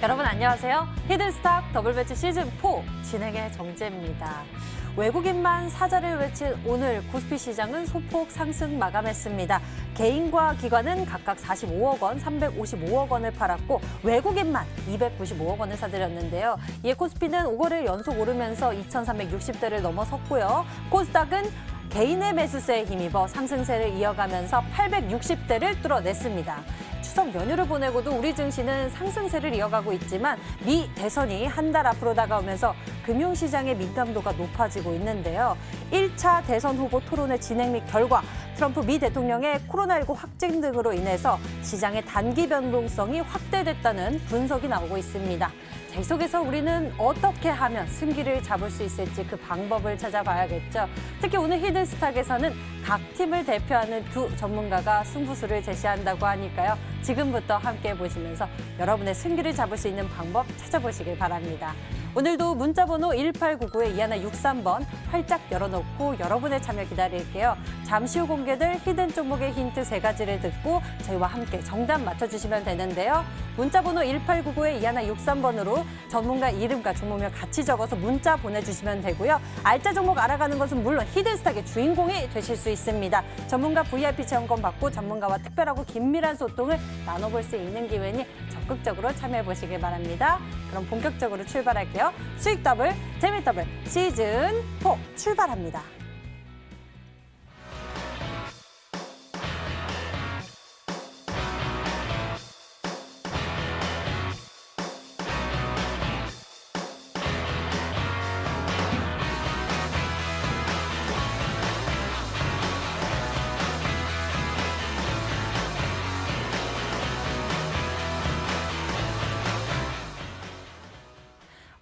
여러분 안녕하세요. 히든스탁 더블배치 시즌4 진행의 정재입니다. 외국인만 사자를 외친 오늘 코스피 시장은 소폭 상승 마감했습니다. 개인과 기관은 각각 45억 원, 355억 원을 팔았고 외국인만 295억 원을 사들였는데요. 이에 코스피는 5거래일 연속 오르면서 2,360대를 넘어섰고요. 코스닥은 개인의 매수세에 힘입어 상승세를 이어가면서 860대를 뚫어냈습니다. 추석 연휴를 보내고도 우리 증시는 상승세를 이어가고 있지만 미 대선이 한 달 앞으로 다가오면서 금융시장의 민감도가 높아지고 있는데요. 1차 대선 후보 토론회 진행 및 결과, 트럼프 미 대통령의 코로나19 확진 등으로 인해서 시장의 단기 변동성이 확대됐다는 분석이 나오고 있습니다. 자, 이 속에서 우리는 어떻게 하면 승기를 잡을 수 있을지 그 방법을 찾아봐야겠죠. 특히 오늘 히든스탁에서는 각 팀을 대표하는 두 전문가가 승부수를 제시한다고 하니까요. 지금부터 함께 보시면서 여러분의 승기를 잡을 수 있는 방법 찾아보시길 바랍니다. 오늘도 문자번호 1899에 2163번 활짝 열어놓고 여러분의 참여 기다릴게요. 잠시 후 공개될 히든 종목의 힌트 3가지를 듣고 저희와 함께 정답 맞춰주시면 되는데요. 문자번호 1899에 2163번으로 전문가 이름과 종목명 같이 적어서 문자 보내주시면 되고요. 알짜 종목 알아가는 것은 물론 히든스탁의 주인공이 되실 수 있습니다. 전문가 VIP 체험권 받고 전문가와 특별하고 긴밀한 소통을 나눠볼 수 있는 기회니 적극적으로 참여해보시길 바랍니다. 그럼 본격적으로 출발할게요. 수익 더블, 재미 더블 시즌4 출발합니다.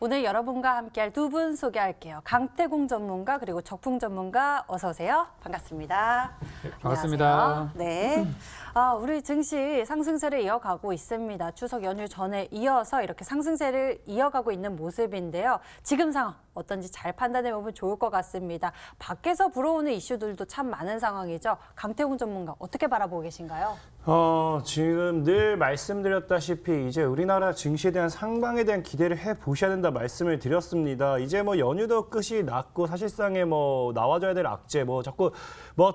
오늘 여러분과 함께할 두 분 소개할게요. 강태공 전문가 그리고 적풍 전문가 어서 오세요. 반갑습니다. 네, 반갑습니다. 안녕하세요. 네. 우리 증시 상승세를 이어가고 있습니다. 추석 연휴 전에 이어서 이렇게 상승세를 이어가고 있는 모습인데요. 지금 상황 어떤지 잘 판단해보면 좋을 것 같습니다. 밖에서 불어오는 이슈들도 참 많은 상황이죠. 강태공 전문가 어떻게 바라보고 계신가요? 지금 늘 말씀드렸다시피 이제 우리나라 증시에 대한 상방에 대한 기대를 해보셔야 된다 말씀을 드렸습니다. 이제 뭐 연휴도 끝이 났고 사실상에 뭐 나와줘야 될 악재 자꾸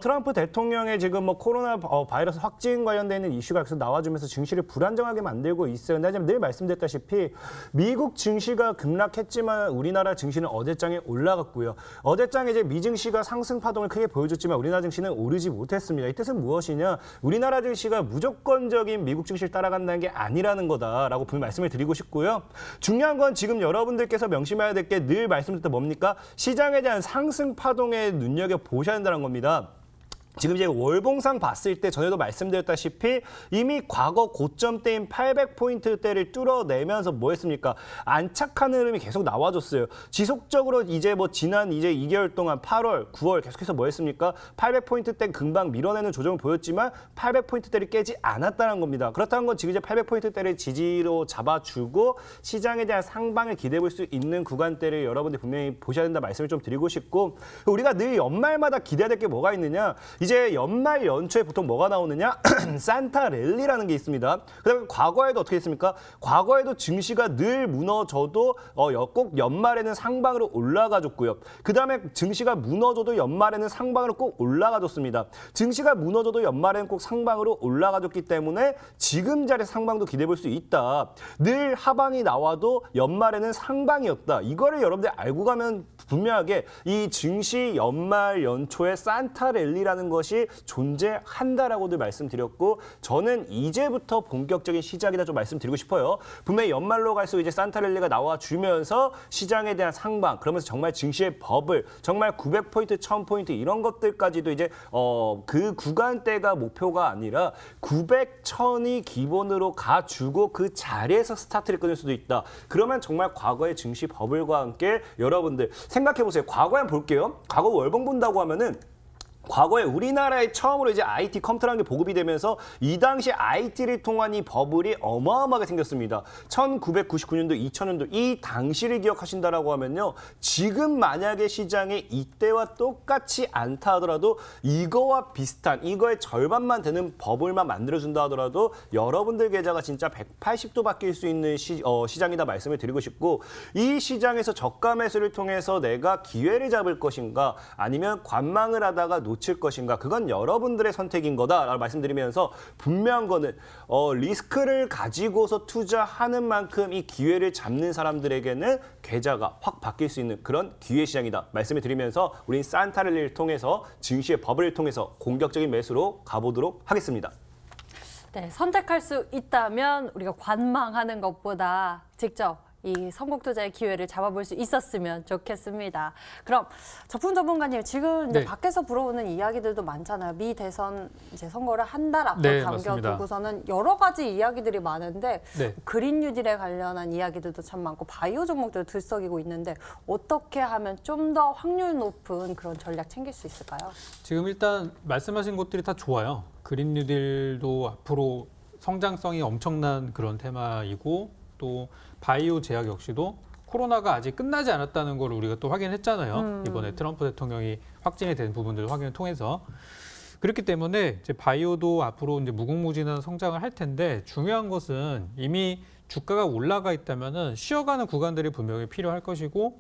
트럼프 대통령의 지금 코로나 바이러스 확진 관련돼 있는 이슈가 계속 나와주면서 증시를 불안정하게 만들고 있어요. 근데 늘 말씀드렸다시피 미국 증시가 급락했지만 우리나라 증시는 어제장에 올라갔고요. 어제장에 이제 미 증시가 상승 파동을 크게 보여줬지만 우리나라 증시는 오르지 못했습니다. 이 뜻은 무엇이냐? 우리나라 증시가 무조건적인 미국 증시를 따라간다는 게 아니라는 거다라고 분명히 말씀을 드리고 싶고요. 중요한 건 지금 여러분들께서 명심해야 될 게 늘 말씀드렸던 뭡니까? 시장에 대한 상승 파동에 눈여겨보셔야 된다는 겁니다. 지금 이제 월봉상 봤을 때 전에도 말씀드렸다시피 이미 과거 고점대인 800포인트대를 뚫어내면서 뭐 했습니까? 안착하는 흐름이 계속 나와줬어요. 지속적으로 이제 지난 이제 2개월 동안 8월, 9월 계속해서 뭐 했습니까? 800포인트대 금방 밀어내는 조정을 보였지만 800포인트대를 깨지 않았다는 겁니다. 그렇다는 건 지금 이제 800포인트대를 지지로 잡아주고 시장에 대한 상방을 기대해볼 수 있는 구간대를 여러분들 분명히 보셔야 된다 말씀을 좀 드리고 싶고 우리가 늘 연말마다 기대해야 될 게 뭐가 있느냐? 이제 연말 연초에 보통 뭐가 나오느냐? 산타 랠리라는 게 있습니다. 그다음에 과거에도 어떻게 했습니까? 과거에도 증시가 늘 무너져도 꼭 연말에는 상방으로 올라가줬고요. 그다음에 증시가 무너져도 연말에는 상방으로 꼭 올라가줬습니다. 증시가 무너져도 연말에는 꼭 상방으로 올라가줬기 때문에 지금 자리에서 상방도 기대해 볼 수 있다. 늘 하방이 나와도 연말에는 상방이었다. 이거를 여러분들 알고 가면 분명하게 이 증시 연말 연초에 산타 랠리라는 것이 존재한다라고도 말씀드렸고 저는 이제부터 본격적인 시작이다 좀 말씀드리고 싶어요. 분명히 연말로 갈수록 이제 산타랠리가 나와주면서 시장에 대한 상방 그러면서 정말 증시의 버블 정말 900포인트, 1000포인트 이런 것들까지도 이제 그 구간대가 목표가 아니라 900, 1000이 기본으로 가주고 그 자리에서 스타트를 끊을 수도 있다. 그러면 정말 과거의 증시 버블과 함께 여러분들 생각해보세요. 과거에 한번 볼게요. 과거 월봉 본다고 하면은 과거에 우리나라에 처음으로 이제 IT 컴퓨터라는 게 보급이 되면서 이 당시 IT를 통한 이 버블이 어마어마하게 생겼습니다. 1999년도, 2000년도 이 당시를 기억하신다라고 하면요. 지금 만약에 시장에 이때와 똑같이 않다 하더라도 이거와 비슷한 이거의 절반만 되는 버블만 만들어준다 하더라도 여러분들 계좌가 진짜 180도 바뀔 수 있는 시장이다 말씀을 드리고 싶고 이 시장에서 저가 매수를 통해서 내가 기회를 잡을 것인가 아니면 관망을 하다가 놓칠 것인가 그건 여러분들의 선택인 거다라고 말씀드리면서 분명한 거는 리스크를 가지고서 투자하는 만큼 이 기회를 잡는 사람들에게는 계좌가 확 바뀔 수 있는 그런 기회 시장이다 말씀을 드리면서 우린 산타랠리를 통해서 증시의 버블을 통해서 공격적인 매수로 가보도록 하겠습니다. 네, 선택할 수 있다면 우리가 관망하는 것보다 직접 이 선곡 투자의 기회를 잡아볼 수 있었으면 좋겠습니다. 그럼 적분 전문가님, 지금 이제 네. 밖에서 불어오는 이야기들도 많잖아요. 미 대선 이제 선거를 한 달 앞으로 네, 당겨두고서는 여러 가지 이야기들이 많은데 네. 그린 뉴딜에 관련한 이야기들도 참 많고 바이오 종목들 들썩이고 있는데 어떻게 하면 좀 더 확률 높은 그런 전략 챙길 수 있을까요? 지금 일단 말씀하신 것들이 다 좋아요. 그린 뉴딜도 앞으로 성장성이 엄청난 그런 테마이고 또 바이오 제약 역시도 코로나가 아직 끝나지 않았다는 걸 우리가 또 확인했잖아요. 이번에 트럼프 대통령이 확진이 된 부분들 확인을 통해서. 그렇기 때문에 이제 바이오도 앞으로 이제 무궁무진한 성장을 할 텐데 중요한 것은 이미 주가가 올라가 있다면은 쉬어가는 구간들이 분명히 필요할 것이고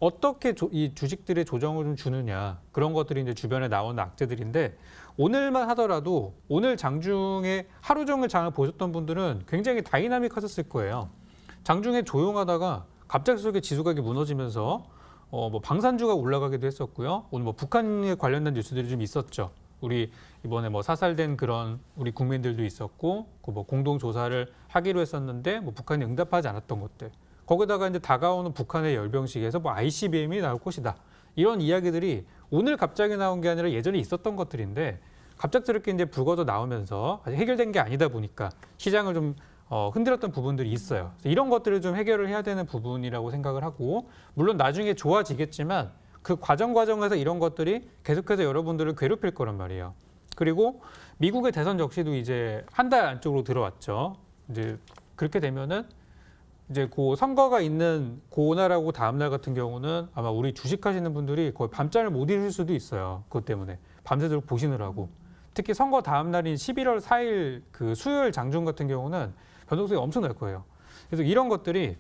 어떻게 이 주식들의 조정을 좀 주느냐 그런 것들이 이제 주변에 나오는 악재들인데 오늘만 하더라도 오늘 장중에 하루 종일 장을 보셨던 분들은 굉장히 다이나믹하셨을 거예요. 장중에 조용하다가 갑작스럽게 지수가 무너지면서 뭐 방산주가 올라가기도 했었고요. 오늘 뭐 북한에 관련된 뉴스들이 좀 있었죠. 우리 이번에 뭐 사살된 그런 우리 국민들도 있었고 그 뭐 공동 조사를 하기로 했었는데 뭐 북한이 응답하지 않았던 것들. 거기다가 이제 다가오는 북한의 열병식에서 뭐 ICBM이 나올 것이다. 이런 이야기들이 오늘 갑자기 나온 게 아니라 예전에 있었던 것들인데 갑작스럽게 이제 불거져 나오면서 아직 해결된 게 아니다 보니까 시장을 좀 흔들었던 부분들이 있어요. 그래서 이런 것들을 좀 해결을 해야 되는 부분이라고 생각을 하고 물론 나중에 좋아지겠지만 그 과정에서 이런 것들이 계속해서 여러분들을 괴롭힐 거란 말이에요. 그리고 미국의 대선 역시도 이제 한 달 안쪽으로 들어왔죠. 이제 그렇게 되면은 이제 그 선거가 있는 그날하고 다음 날 같은 경우는 아마 우리 주식하시는 분들이 거의 밤잠을 못 이룰 수도 있어요. 그것 때문에 밤새도록 보시느라고. 특히 선거 다음 날인 11월 4일 그 수요일 장중 같은 경우는 변동성이 엄청날 거예요. 그래서 이런 것들이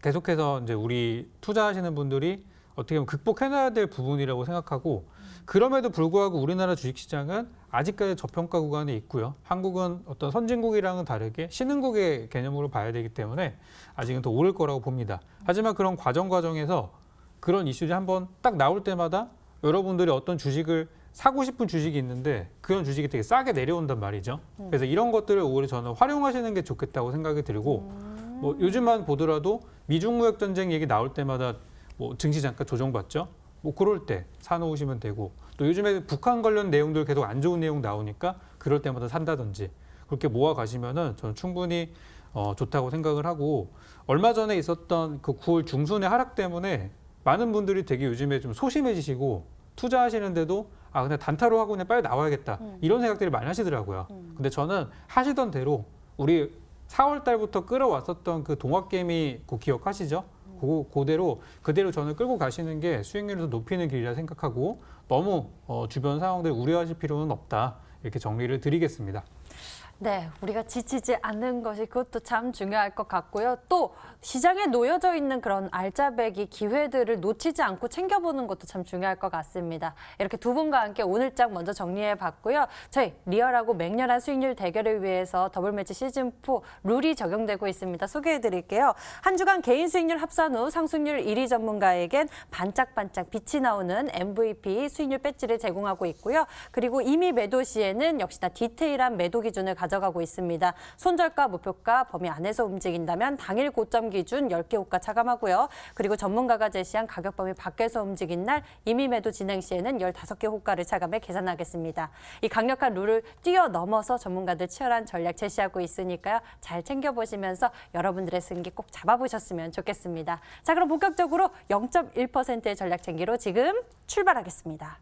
계속해서 이제 우리 투자하시는 분들이 어떻게 보면 극복해놔야 될 부분이라고 생각하고 그럼에도 불구하고 우리나라 주식시장은 아직까지 저평가 구간에 있고요. 한국은 어떤 선진국이랑은 다르게 신흥국의 개념으로 봐야 되기 때문에 아직은 더 오를 거라고 봅니다. 하지만 그런 과정에서 그런 이슈들이 한번 딱 나올 때마다 여러분들이 어떤 주식을 사고 싶은 주식이 있는데 그런 주식이 되게 싸게 내려온단 말이죠. 그래서 이런 것들을 오히려 저는 활용하시는 게 좋겠다고 생각이 들고 뭐 요즘만 보더라도 미중 무역 전쟁 얘기 나올 때마다 뭐 증시 잠깐 조정받죠. 뭐 그럴 때 사놓으시면 되고 또 요즘에 북한 관련 내용들 계속 안 좋은 내용 나오니까 그럴 때마다 산다든지 그렇게 모아 가시면은 저는 충분히 좋다고 생각을 하고 얼마 전에 있었던 그 9월 중순의 하락 때문에 많은 분들이 되게 요즘에 좀 소심해지시고 투자하시는데도 아 그냥 단타로 하고 그냥 빨리 나와야겠다 이런 생각들을 많이 하시더라고요. 근데 저는 하시던 대로 우리 4월 달부터 끌어왔었던 그 동학개미 그 기억하시죠? 그대로 저는 끌고 가시는 게 수익률을 더 높이는 길이라 생각하고 너무 주변 상황들 우려하실 필요는 없다. 이렇게 정리를 드리겠습니다. 네, 우리가 지치지 않는 것이 그것도 참 중요할 것 같고요. 또 시장에 놓여져 있는 그런 알짜배기 기회들을 놓치지 않고 챙겨보는 것도 참 중요할 것 같습니다. 이렇게 두 분과 함께 오늘장 먼저 정리해봤고요. 저희 리얼하고 맹렬한 수익률 대결을 위해서 더블매치 시즌4 룰이 적용되고 있습니다. 소개해드릴게요. 한 주간 개인 수익률 합산 후 상승률 1위 전문가에겐 반짝반짝 빛이 나오는 MVP 수익률 배지를 제공하고 있고요. 그리고 이미 매도 시에는 역시나 디테일한 매도 기준을 가져가고 있습니다. 손절가, 목표가 범위 안에서 움직인다면 당일 고점 기준 10개 호가 차감하고요. 그리고 전문가가 제시한 가격 범위 밖에서 움직인 날 이미 매도 진행 시에는 15개 호가를 차감해 계산하겠습니다. 이 강력한 룰을 뛰어넘어서 전문가들 치열한 전략 제시하고 있으니까요. 잘 챙겨보시면서 여러분들의 승기 꼭 잡아보셨으면 좋겠습니다. 자, 그럼 본격적으로 0.1%의 전략 챙기로 지금 출발하겠습니다.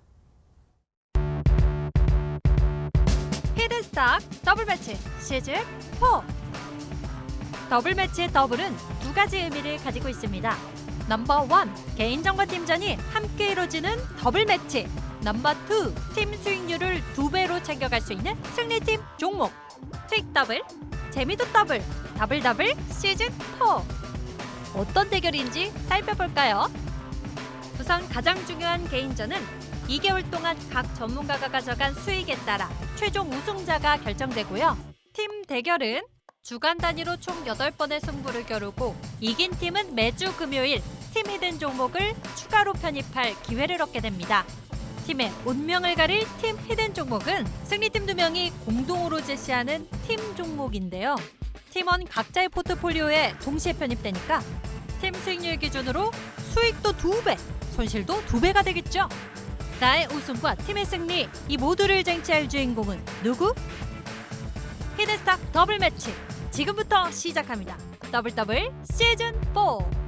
히든스탁 더블 매치 시즌 4. 더블 매치의 더블은 두 가지 의미를 가지고 있습니다. 넘버 1, 개인전과 팀전이 함께 이루어지는 더블 매치. 넘버 2, 팀 수익률을 2배로 챙겨갈 수 있는 승리팀 종목. 수익 더블, 재미도 더블, 더블 더블 시즌 4. 어떤 대결인지 살펴볼까요? 우선 가장 중요한 개인전은 2개월 동안 각 전문가가 가져간 수익에 따라 최종 우승자가 결정되고요. 팀 대결은 주간 단위로 총 8번의 승부를 겨루고 이긴 팀은 매주 금요일 팀 히든 종목을 추가로 편입할 기회를 얻게 됩니다. 팀의 운명을 가릴 팀 히든 종목은 승리팀 2명이 공동으로 제시하는 팀 종목인데요. 팀원 각자의 포트폴리오에 동시에 편입되니까 팀 수익률 기준으로 수익도 2배, 손실도 2배가 되겠죠. 나의 우승과 팀의 승리, 이 모두를 쟁취할 주인공은 누구? 히든스탁 더블 매치 지금부터 시작합니다. 더블 더블 시즌 4.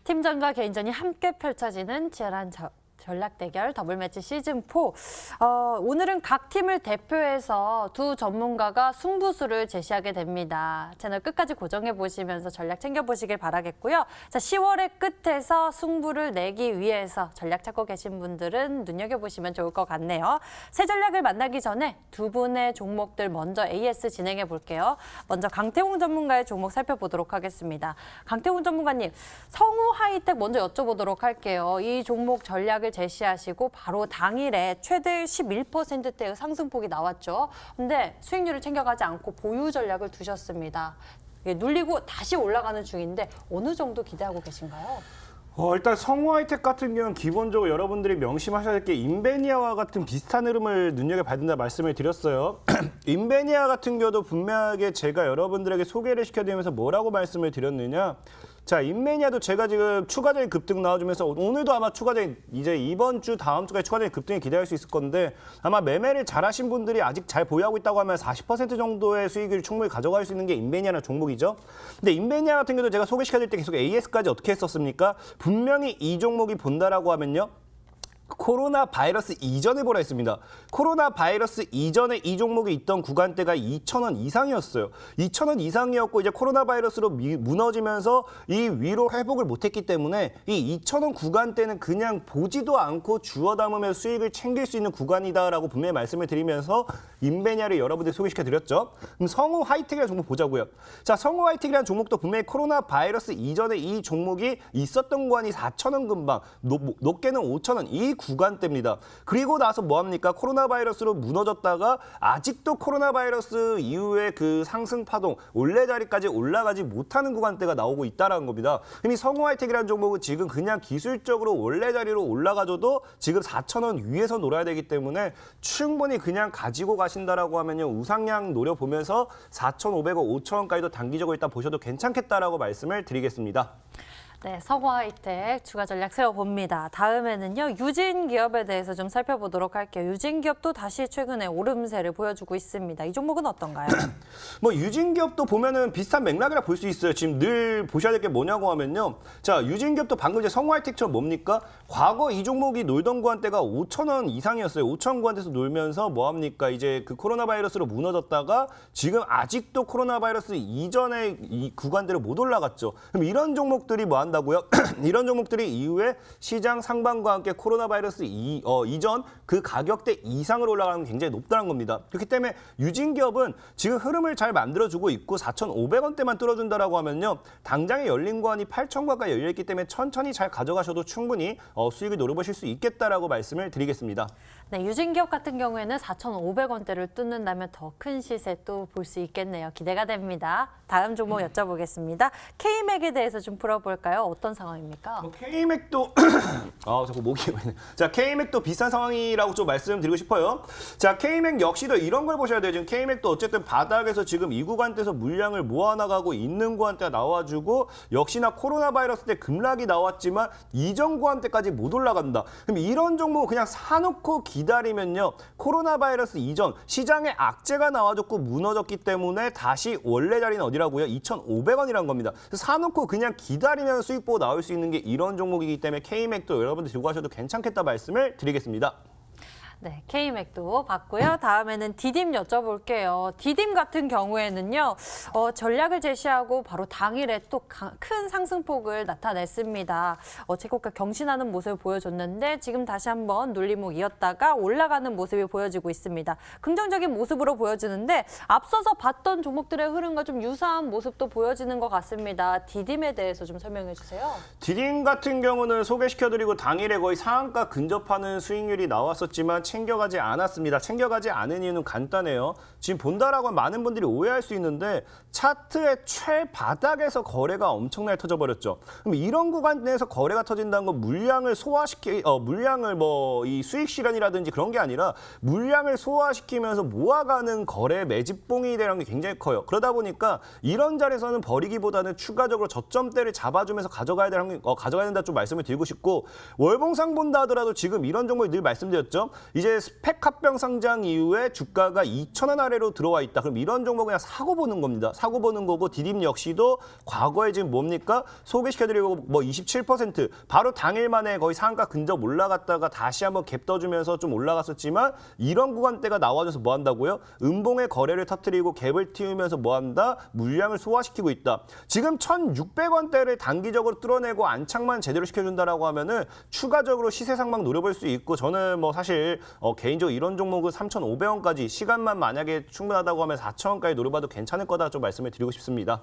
팀전과 개인전이 함께 펼쳐지는 치열한 전략 대결 더블 매치 시즌 4. 오늘은 각 팀을 대표해서 두 전문가가 승부수를 제시하게 됩니다. 채널 끝까지 고정해 보시면서 전략 챙겨 보시길 바라겠고요. 자, 10월의 끝에서 승부를 내기 위해서 전략 찾고 계신 분들은 눈여겨 보시면 좋을 것 같네요. 새 전략을 만나기 전에 두 분의 종목들 먼저 AS 진행해 볼게요. 먼저 강태웅 전문가의 종목 살펴보도록 하겠습니다. 강태웅 전문가님, 성우 하이텍 먼저 여쭤보도록 할게요. 이 종목 전략을 제시하시고 바로 당일에 최대 11%대의 상승폭이 나왔죠. 근데 수익률을 챙겨가지 않고 보유 전략을 두셨습니다. 눌리고 다시 올라가는 중인데 어느 정도 기대하고 계신가요? 일단 성우 하이텍 같은 경우는 기본적으로 여러분들이 명심하셔야 될 게 인베니아와 같은 비슷한 흐름을 눈여겨봐야 된다 말씀을 드렸어요. 인베니아 같은 경우도 분명하게 제가 여러분들에게 소개를 시켜드리면서 뭐라고 말씀을 드렸느냐. 자, 인베니아도 제가 지금 추가적인 급등 나와주면서 오늘도 아마 추가적인 이제 이번 주 다음 주까지 추가적인 급등이 기대할 수 있을 건데 아마 매매를 잘하신 분들이 아직 잘 보유하고 있다고 하면 40% 정도의 수익을 충분히 가져갈 수 있는 게 인베니아라는 종목이죠. 근데 인베니아 같은 경우도 제가 소개시켜드릴 때 계속 AS까지 어떻게 했었습니까? 분명히 이 종목이 본다라고 하면요. 코로나 바이러스 이전에 보라 했습니다. 코로나 바이러스 이전에 이 종목이 있던 구간대가 2,000원 이상이었어요. 2,000원 이상이었고 이제 코로나 바이러스로 무너지면서 이 위로 회복을 못했기 때문에 이 2,000원 구간대는 그냥 보지도 않고 주워 담으면서 수익을 챙길 수 있는 구간이다라고 분명히 말씀을 드리면서 인베니아를 여러분들 소개시켜 드렸죠. 그럼 성우 하이텍이라는 종목 보자고요. 자, 성우 하이텍이라는 종목도 분명히 코로나 바이러스 이전에 이 종목이 있었던 구간이 4,000원 근방, 높게는 5,000원 이 이 구간대입니다. 그리고 나서 뭐합니까? 코로나 바이러스로 무너졌다가 아직도 코로나 바이러스 이후에 그 상승 파동, 원래자리까지 올라가지 못하는 구간대가 나오고 있다는 겁니다. 그럼 이 성우하이텍이라는 종목은 지금 그냥 기술적으로 원래자리로 올라가줘도 지금 4,000원 위에서 놀아야 되기 때문에 충분히 그냥 가지고 가신다라고 하면요. 우상향 노려보면서 4,500원, 5,000원까지도 단기적으로 일단 보셔도 괜찮겠다라고 말씀을 드리겠습니다. 네, 성우하이텍 추가 전략 세워봅니다. 다음에는요, 유진기업에 대해서 좀 살펴보도록 할게요. 유진기업도 다시 최근에 오름세를 보여주고 있습니다. 이 종목은 어떤가요? 뭐 유진기업도 보면은 비슷한 맥락이라 볼 수 있어요. 지금 늘 보셔야 될 게 뭐냐고 하면요. 자, 유진기업도 방금 이제 성우하이텍처럼 뭡니까? 과거 이 종목이 놀던 구간대가 5,000원 이상이었어요. 5,000원 구간대에서 놀면서 뭐합니까? 이제 그 코로나 바이러스로 무너졌다가 지금 아직도 코로나 바이러스 이전의 이 구간대로 못 올라갔죠. 그럼 이런 종목들이 뭐 한다고요? 이런 종목들이 이후에 시장 상반과 함께 코로나 바이러스 이전 그 가격대 이상으로 올라가는 게 굉장히 높다는 겁니다. 그렇기 때문에 유진기업은 지금 흐름을 잘 만들어주고 있고 4,500원대만 뚫어준다라고 하면요. 당장에 열린 구간이 8,000원까지 열려있기 때문에 천천히 잘 가져가셔도 충분히 수익을 노려보실 수 있겠다라고 말씀을 드리겠습니다. 네, 유진기업 같은 경우에는 4,500원대를 뚫는다면 더 큰 시세 또 볼 수 있겠네요. 기대가 됩니다. 다음 종목 여쭤보겠습니다. K맥에 대해서 좀 풀어볼까요? 어떤 상황입니까? K맥도 자꾸 목이 자, K맥도 비슷한 상황이라고 좀 말씀드리고 싶어요. 자, K맥 역시도 이런 걸 보셔야 돼요. 지금 K맥도 어쨌든 바닥에서 지금 이 구간대에서 물량을 모아나가고 있는 구간대가 나와주고 역시나 코로나 바이러스 때 급락이 나왔지만 이전 구간대까지 못 올라간다. 그럼 이런 종목 그냥 사놓고 기다리면요. 코로나 바이러스 이전 시장에 악재가 나와줬고 무너졌기 때문에 다시 원래 자리는 어디라고요? 2,500원이란 겁니다. 사놓고 그냥 기다리면 수익 보고 나올 수 있는 게 이런 종목이기 때문에 K맥도 여러분들 들고 가셔도 괜찮겠다 말씀을 드리겠습니다. 네, K맥도 봤고요. 다음에는 디딤 여쭤볼게요. 디딤 같은 경우에는요, 전략을 제시하고 바로 당일에 또 큰 상승폭을 나타냈습니다. 최고가 경신하는 모습을 보여줬는데 지금 다시 한번 눌림목 이었다가 올라가는 모습이 보여지고 있습니다. 긍정적인 모습으로 보여지는데 앞서서 봤던 종목들의 흐름과 좀 유사한 모습도 보여지는 것 같습니다. 디딤에 대해서 좀 설명해 주세요. 디딤 같은 경우는 소개시켜드리고 당일에 거의 상한가 근접하는 수익률이 나왔었지만 챙겨가지 않았습니다. 챙겨가지 않은 이유는 간단해요. 지금 본다라고 하면 많은 분들이 오해할 수 있는데 차트의 최바닥에서 거래가 엄청나게 터져버렸죠. 그럼 이런 구간 내에서 거래가 터진다는 건 물량을 물량을 이 수익 실현이라든지 그런 게 아니라 물량을 소화시키면서 모아가는 거래 매집봉이 되는 게 굉장히 커요. 그러다 보니까 이런 자리에서는 버리기보다는 추가적으로 저점대를 잡아주면서 가져가야 된다 좀 말씀을 드리고 싶고 월봉상 본다 하더라도 지금 이런 종목을 늘 말씀드렸죠. 이제 스펙 합병 상장 이후에 주가가 2,000원 아래로 들어와 있다. 그럼 이런 종목 그냥 사고 보는 겁니다. 사고 보는 거고 디딤 역시도 과거에 지금 뭡니까? 소개시켜드리고 27% 바로 당일 만에 거의 상한가 근접 올라갔다가 다시 한번 갭 떠주면서 좀 올라갔었지만 이런 구간대가 나와줘서 뭐 한다고요? 음봉의 거래를 터뜨리고 갭을 틔우면서 뭐 한다? 물량을 소화시키고 있다. 지금 1,600원대를 단기적으로 뚫어내고 안착만 제대로 시켜준다라고 하면은 추가적으로 시세 상방 노려볼 수 있고 저는 뭐 사실 개인적으로 이런 종목은 3,500원까지 시간만 만약에 충분하다고 하면 4,000원까지 노려봐도 괜찮을 거다 좀 말씀을 드리고 싶습니다.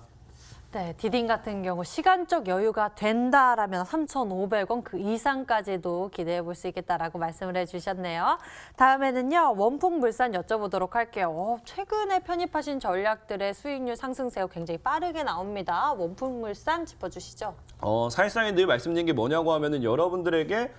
네, 디딤 같은 경우 시간적 여유가 된다라면 3,500원 그 이상까지도 기대해 볼 수 있겠다라고 말씀을 해주셨네요. 다음에는요, 원풍물산 여쭤보도록 할게요. 최근에 편입하신 전략들의 수익률 상승세가 굉장히 빠르게 나옵니다. 원풍물산 짚어주시죠. 사실상에 늘 말씀드린 게 뭐냐고 하면은 여러분들에게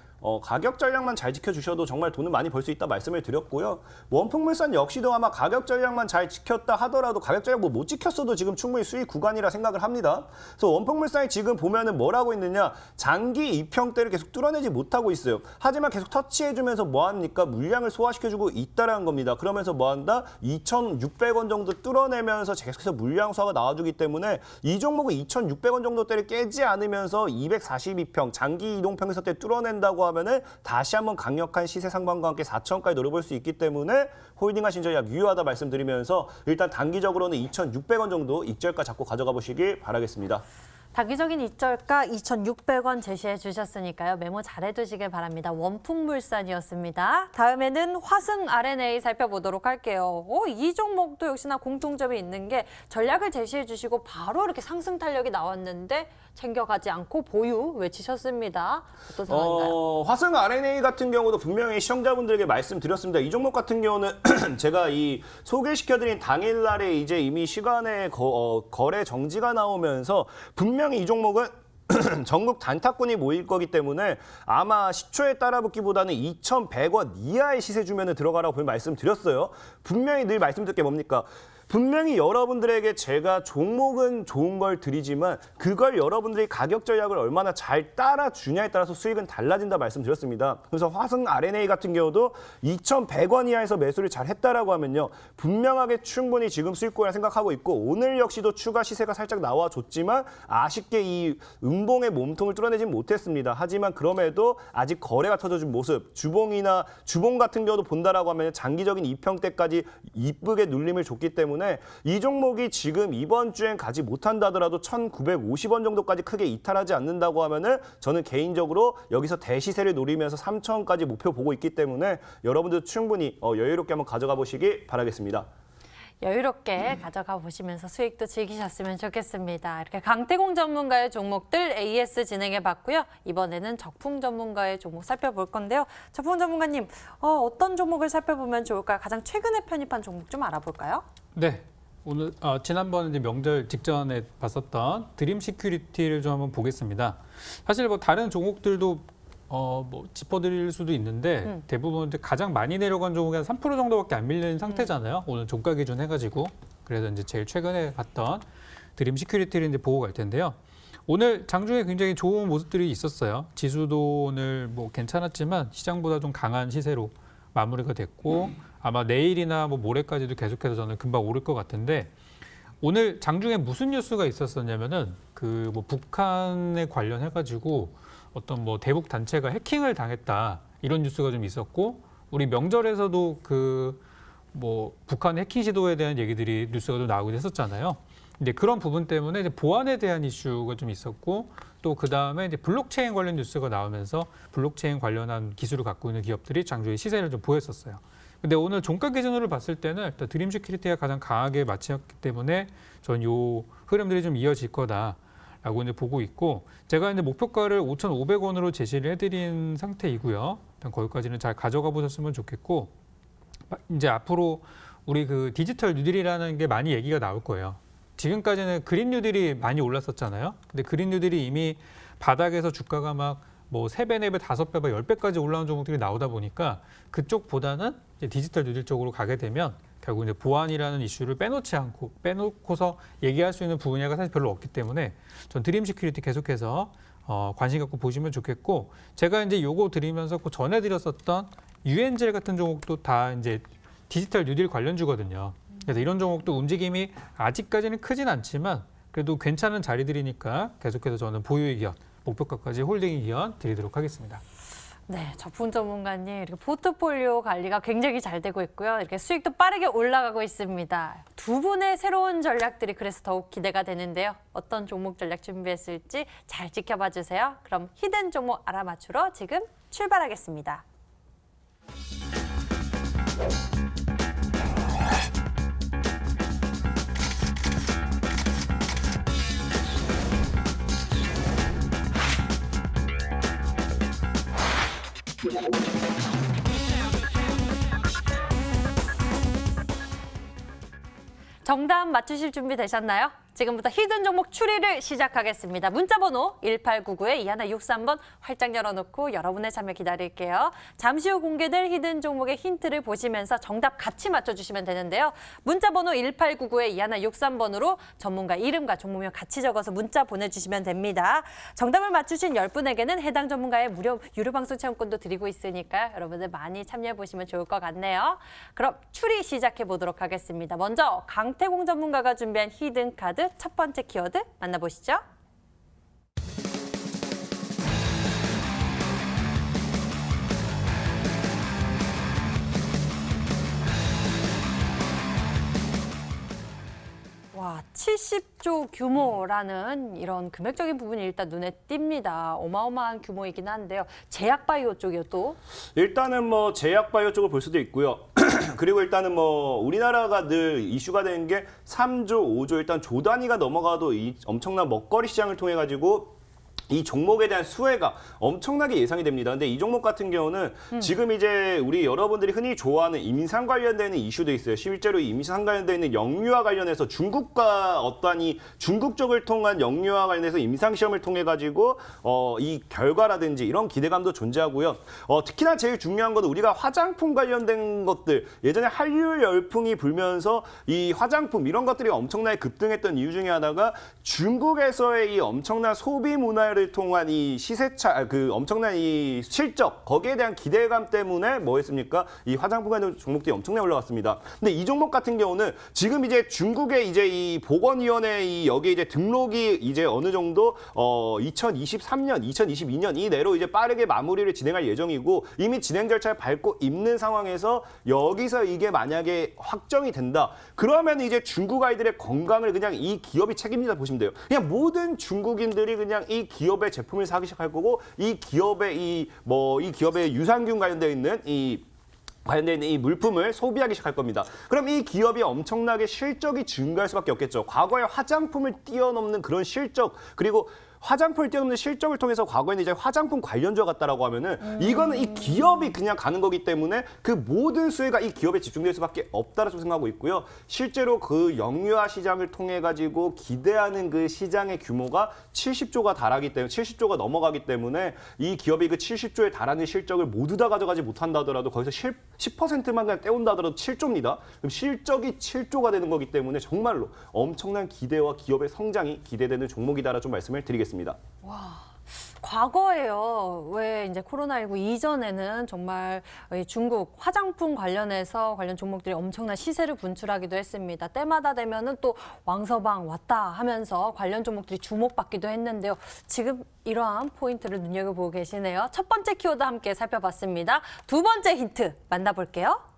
가격 전략만 잘 지켜주셔도 정말 돈을 많이 벌 수 있다 말씀을 드렸고요. 원풍물산 역시도 아마 가격 전략만 잘 지켰다 하더라도 가격 전략 못 지켰어도 지금 충분히 수익 구간이라 생각을 합니다. 그래서 원풍물산이 지금 보면은 뭘 하고 있느냐 장기 이평대를 계속 뚫어내지 못하고 있어요. 하지만 계속 터치해주면서 뭐 합니까? 물량을 소화시켜주고 있다라는 겁니다. 그러면서 뭐 한다? 2,600원 정도 뚫어내면서 계속해서 물량 소화가 나와주기 때문에 이 종목은 2,600원 정도대를 깨지 않으면서 242평 장기 이동평균선 대 뚫어낸다고 하면은 다시 한번 강력한 시세 상방과 함께 4,000원까지 노려볼 수 있기 때문에 홀딩하신 전략 유효하다 말씀드리면서 일단 단기적으로는 2,600원 정도 익절가 잡고 가져가 보시길 바라겠습니다. 단기적인 이절가 2,600원 제시해 주셨으니까요. 메모 잘해두시길 바랍니다. 원풍물산이었습니다. 다음에는 화승 RNA 살펴보도록 할게요. 이 종목도 역시나 공통점이 있는 게 전략을 제시해 주시고 바로 이렇게 상승 탄력이 나왔는데 챙겨가지 않고 보유 외치셨습니다. 어떤 상황인가요? 화승 RNA 같은 경우도 분명히 시청자분들에게 말씀드렸습니다. 이 종목 같은 경우는 제가 이 소개시켜드린 당일날에 이제 이미 시간에 거래 정지가 나오면서 분명히 이 종목은 전국 단타꾼이 모일 거기 때문에 아마 시초에 따라붙기보다는 2,100원 이하의 시세 주면은 들어가라고 말씀드렸어요. 분명히 늘 말씀드릴 게 뭡니까? 분명히 여러분들에게 제가 종목은 좋은 걸 드리지만 그걸 여러분들이 가격 전략을 얼마나 잘 따라주냐에 따라서 수익은 달라진다 말씀드렸습니다. 그래서 화승 RNA 같은 경우도 2,100원 이하에서 매수를 잘 했다라고 하면요. 분명하게 충분히 지금 수익권이라 생각하고 있고 오늘 역시도 추가 시세가 살짝 나와줬지만 아쉽게 이 음봉의 몸통을 뚫어내진 못했습니다. 하지만 그럼에도 아직 거래가 터져준 모습, 주봉 같은 경우도 본다라고 하면 장기적인 이평대까지 이쁘게 눌림을 줬기 때문에 이 종목이 지금 이번 주엔 가지 못한다 하더라도 1,950원 정도까지 크게 이탈하지 않는다고 하면은 저는 개인적으로 여기서 대시세를 노리면서 3,000원까지 목표 보고 있기 때문에 여러분들 충분히 여유롭게 한번 가져가 보시기 바라겠습니다. 여유롭게 가져가 보시면서 수익도 즐기셨으면 좋겠습니다. 이렇게 강태공 전문가의 종목들 AS 진행해 봤고요. 이번에는 적풍 전문가의 종목 살펴볼 건데요. 적풍 전문가님, 어떤 종목을 살펴보면 좋을까요? 가장 최근에 편입한 종목 좀 알아볼까요? 네. 오늘 지난번 이제 명절 직전에 봤었던 드림 시큐리티를 좀 한번 보겠습니다. 사실 뭐 다른 종목들도 뭐 짚어드릴 수도 있는데 대부분 이제 가장 많이 내려간 종목이 한 3% 정도밖에 안 밀린 상태잖아요. 오늘 종가 기준 해가지고 그래서 이제 제일 최근에 봤던 드림 시큐리티를 이제 보고 갈 텐데요. 오늘 장중에 굉장히 좋은 모습들이 있었어요. 지수도 오늘 뭐 괜찮았지만 시장보다 좀 강한 시세로 마무리가 됐고 아마 내일이나 뭐 모레까지도 계속해서 저는 금방 오를 것 같은데 오늘 장중에 무슨 뉴스가 있었었냐면은 그 뭐 북한에 관련해가지고 어떤 뭐 대북 단체가 해킹을 당했다 이런 뉴스가 좀 있었고 우리 명절에서도 그 뭐 북한 해킹 시도에 대한 얘기들이 뉴스가 좀 나오기도 했었잖아요. 근데 그런 부분 때문에 이제 보안에 대한 이슈가 좀 있었고 또 그 다음에 이제 블록체인 관련 뉴스가 나오면서 블록체인 관련한 기술을 갖고 있는 기업들이 장중에 시세를 좀 보였었어요. 근데 오늘 종가 기준으로 봤을 때는 일단 드림 시큐리티가 가장 강하게 맞췄기 때문에 전 요 흐름들이 좀 이어질 거다라고 이제 보고 있고 제가 이제 목표가를 5,500원으로 제시를 해드린 상태이고요. 일단 거기까지는 잘 가져가 보셨으면 좋겠고 이제 앞으로 우리 그 디지털 뉴딜이라는 게 많이 얘기가 나올 거예요. 지금까지는 그린 뉴딜이 많이 올랐었잖아요. 근데 그린 뉴딜이 이미 바닥에서 주가가 막 뭐 3배, 4배, 5배, 10배까지 올라온 종목들이 나오다 보니까 그쪽보다는 이제 디지털 뉴딜 쪽으로 가게 되면 결국 이제 보안이라는 이슈를 빼놓고서 얘기할 수 있는 분야가 사실 별로 없기 때문에 전 드림 시큐리티 계속해서 관심 갖고 보시면 좋겠고 제가 이제 요거 드리면서 그 전에 드렸었던 유엔젤 같은 종목도 다 이제 디지털 뉴딜 관련주거든요. 그래서 이런 종목도 움직임이 아직까지는 크진 않지만 그래도 괜찮은 자리들이니까 계속해서 저는 보유의 기원, 목표가까지 홀딩의 기원 드리도록 하겠습니다. 네, 적풍 전문가님 이렇게 포트폴리오 관리가 굉장히 잘 되고 있고요. 이렇게 수익도 빠르게 올라가고 있습니다. 두 분의 새로운 전략들이 그래서 더욱 기대가 되는데요. 어떤 종목 전략 준비했을지 잘 지켜봐 주세요. 그럼 히든 종목 알아맞추러 지금 출발하겠습니다. 정답 맞추실 준비 되셨나요? 지금부터 히든 종목 추리를 시작하겠습니다. 문자번호 1899-2163번 활짝 열어놓고 여러분의 참여 기다릴게요. 잠시 후 공개될 히든 종목의 힌트를 보시면서 정답 같이 맞춰주시면 되는데요. 문자번호 1899-2163번으로 전문가 이름과 종목명 같이 적어서 문자 보내주시면 됩니다. 정답을 맞추신 10분에게는 해당 전문가의 무료 유료 방송 체험권도 드리고 있으니까 여러분들 많이 참여해보시면 좋을 것 같네요. 그럼 추리 시작해 보도록 하겠습니다. 먼저 강태공 전문가가 준비한 히든 카드 첫 번째 키워드 만나보시죠. 와, 70조 규모라는 이런 금액적인 부분이 일단 눈에 띕니다. 어마어마한 규모이긴 한데요. 제약바이오 쪽이요 또? 일단은 뭐 제약바이오 쪽을 볼 수도 있고요. 그리고 일단은 뭐 우리나라가 늘 이슈가 되는 게 3조, 5조 일단 조 단위가 넘어가도 이 엄청난 먹거리 시장을 통해 가지고 이 종목에 대한 수혜가 엄청나게 예상이 됩니다. 근데 이 종목 같은 경우는 지금 이제 우리 여러분들이 흔히 좋아하는 임상 관련되는 이슈도 있어요. 실제로 이 임상 관련되는 영유아 관련해서 중국과 어떠한 이 중국 쪽을 통한 영유아 관련해서 임상 시험을 통해 가지고 이 결과라든지 이런 기대감도 존재하고요. 특히나 제일 중요한 건 우리가 화장품 관련된 것들 예전에 한류 열풍이 불면서 이 화장품 이런 것들이 엄청나게 급등했던 이유 중에 하나가 중국에서의 이 엄청난 소비 문화를 통한 이 시세차, 그 엄청난 이 실적, 거기에 대한 기대감 때문에 뭐 했습니까? 이 화장품 관련 종목들이 엄청나게 올라갔습니다. 근데 이 종목 같은 경우는 지금 이제 중국의 이제 이 보건위원회 이 여기 이제 등록이 이제 어느 정도 2023년, 2022년 이 내로 이제 빠르게 마무리를 진행할 예정이고 이미 진행 절차를 밟고 있는 상황에서 여기서 이게 만약에 확정이 된다. 그러면 이제 중국 아이들의 건강을 그냥 이 기업이 책임지다 보시면 돼요. 그냥 모든 중국인들이 그냥 이 기업의 제품을 사기 시작할 거고 이 기업의 이 기업의 유산균 관련되어 있는 이 물품을 소비하기 시작할 겁니다. 그럼 이 기업이 엄청나게 실적이 증가할 수밖에 없겠죠. 과거에 화장품을 뛰어넘는 그런 실적 그리고 화장품을 뛰어넘는 실적을 통해서 과거에는 이제 화장품 관련주가 같다라고 하면은 이거는 이 기업이 그냥 가는 거기 때문에 그 모든 수혜가 이 기업에 집중될 수밖에 없다라고 생각하고 있고요. 실제로 그 영유아 시장을 통해 가지고 기대하는 그 시장의 규모가 70조가 달하기 때문에 70조가 넘어가기 때문에 이 기업이 그 70조에 달하는 실적을 모두 다 가져가지 못한다 하더라도 거기서 10%만 그냥 떼온다 하더라도 7조입니다. 그럼 실적이 7조가 되는 거기 때문에 정말로 엄청난 기대와 기업의 성장이 기대되는 종목이다라 좀 말씀을 드리겠습니다. 과거에요. 왜 이제 코로나19 이전에는 정말 이 중국 화장품 관련해서 관련 종목들이 엄청난 시세를 분출하기도 했습니다. 때마다 되면은 또 왕서방 왔다 하면서 관련 종목들이 주목받기도 했는데요. 지금 이러한 포인트를 눈여겨보고 계시네요. 첫 번째 키워드 함께 살펴봤습니다. 두 번째 힌트 만나볼게요.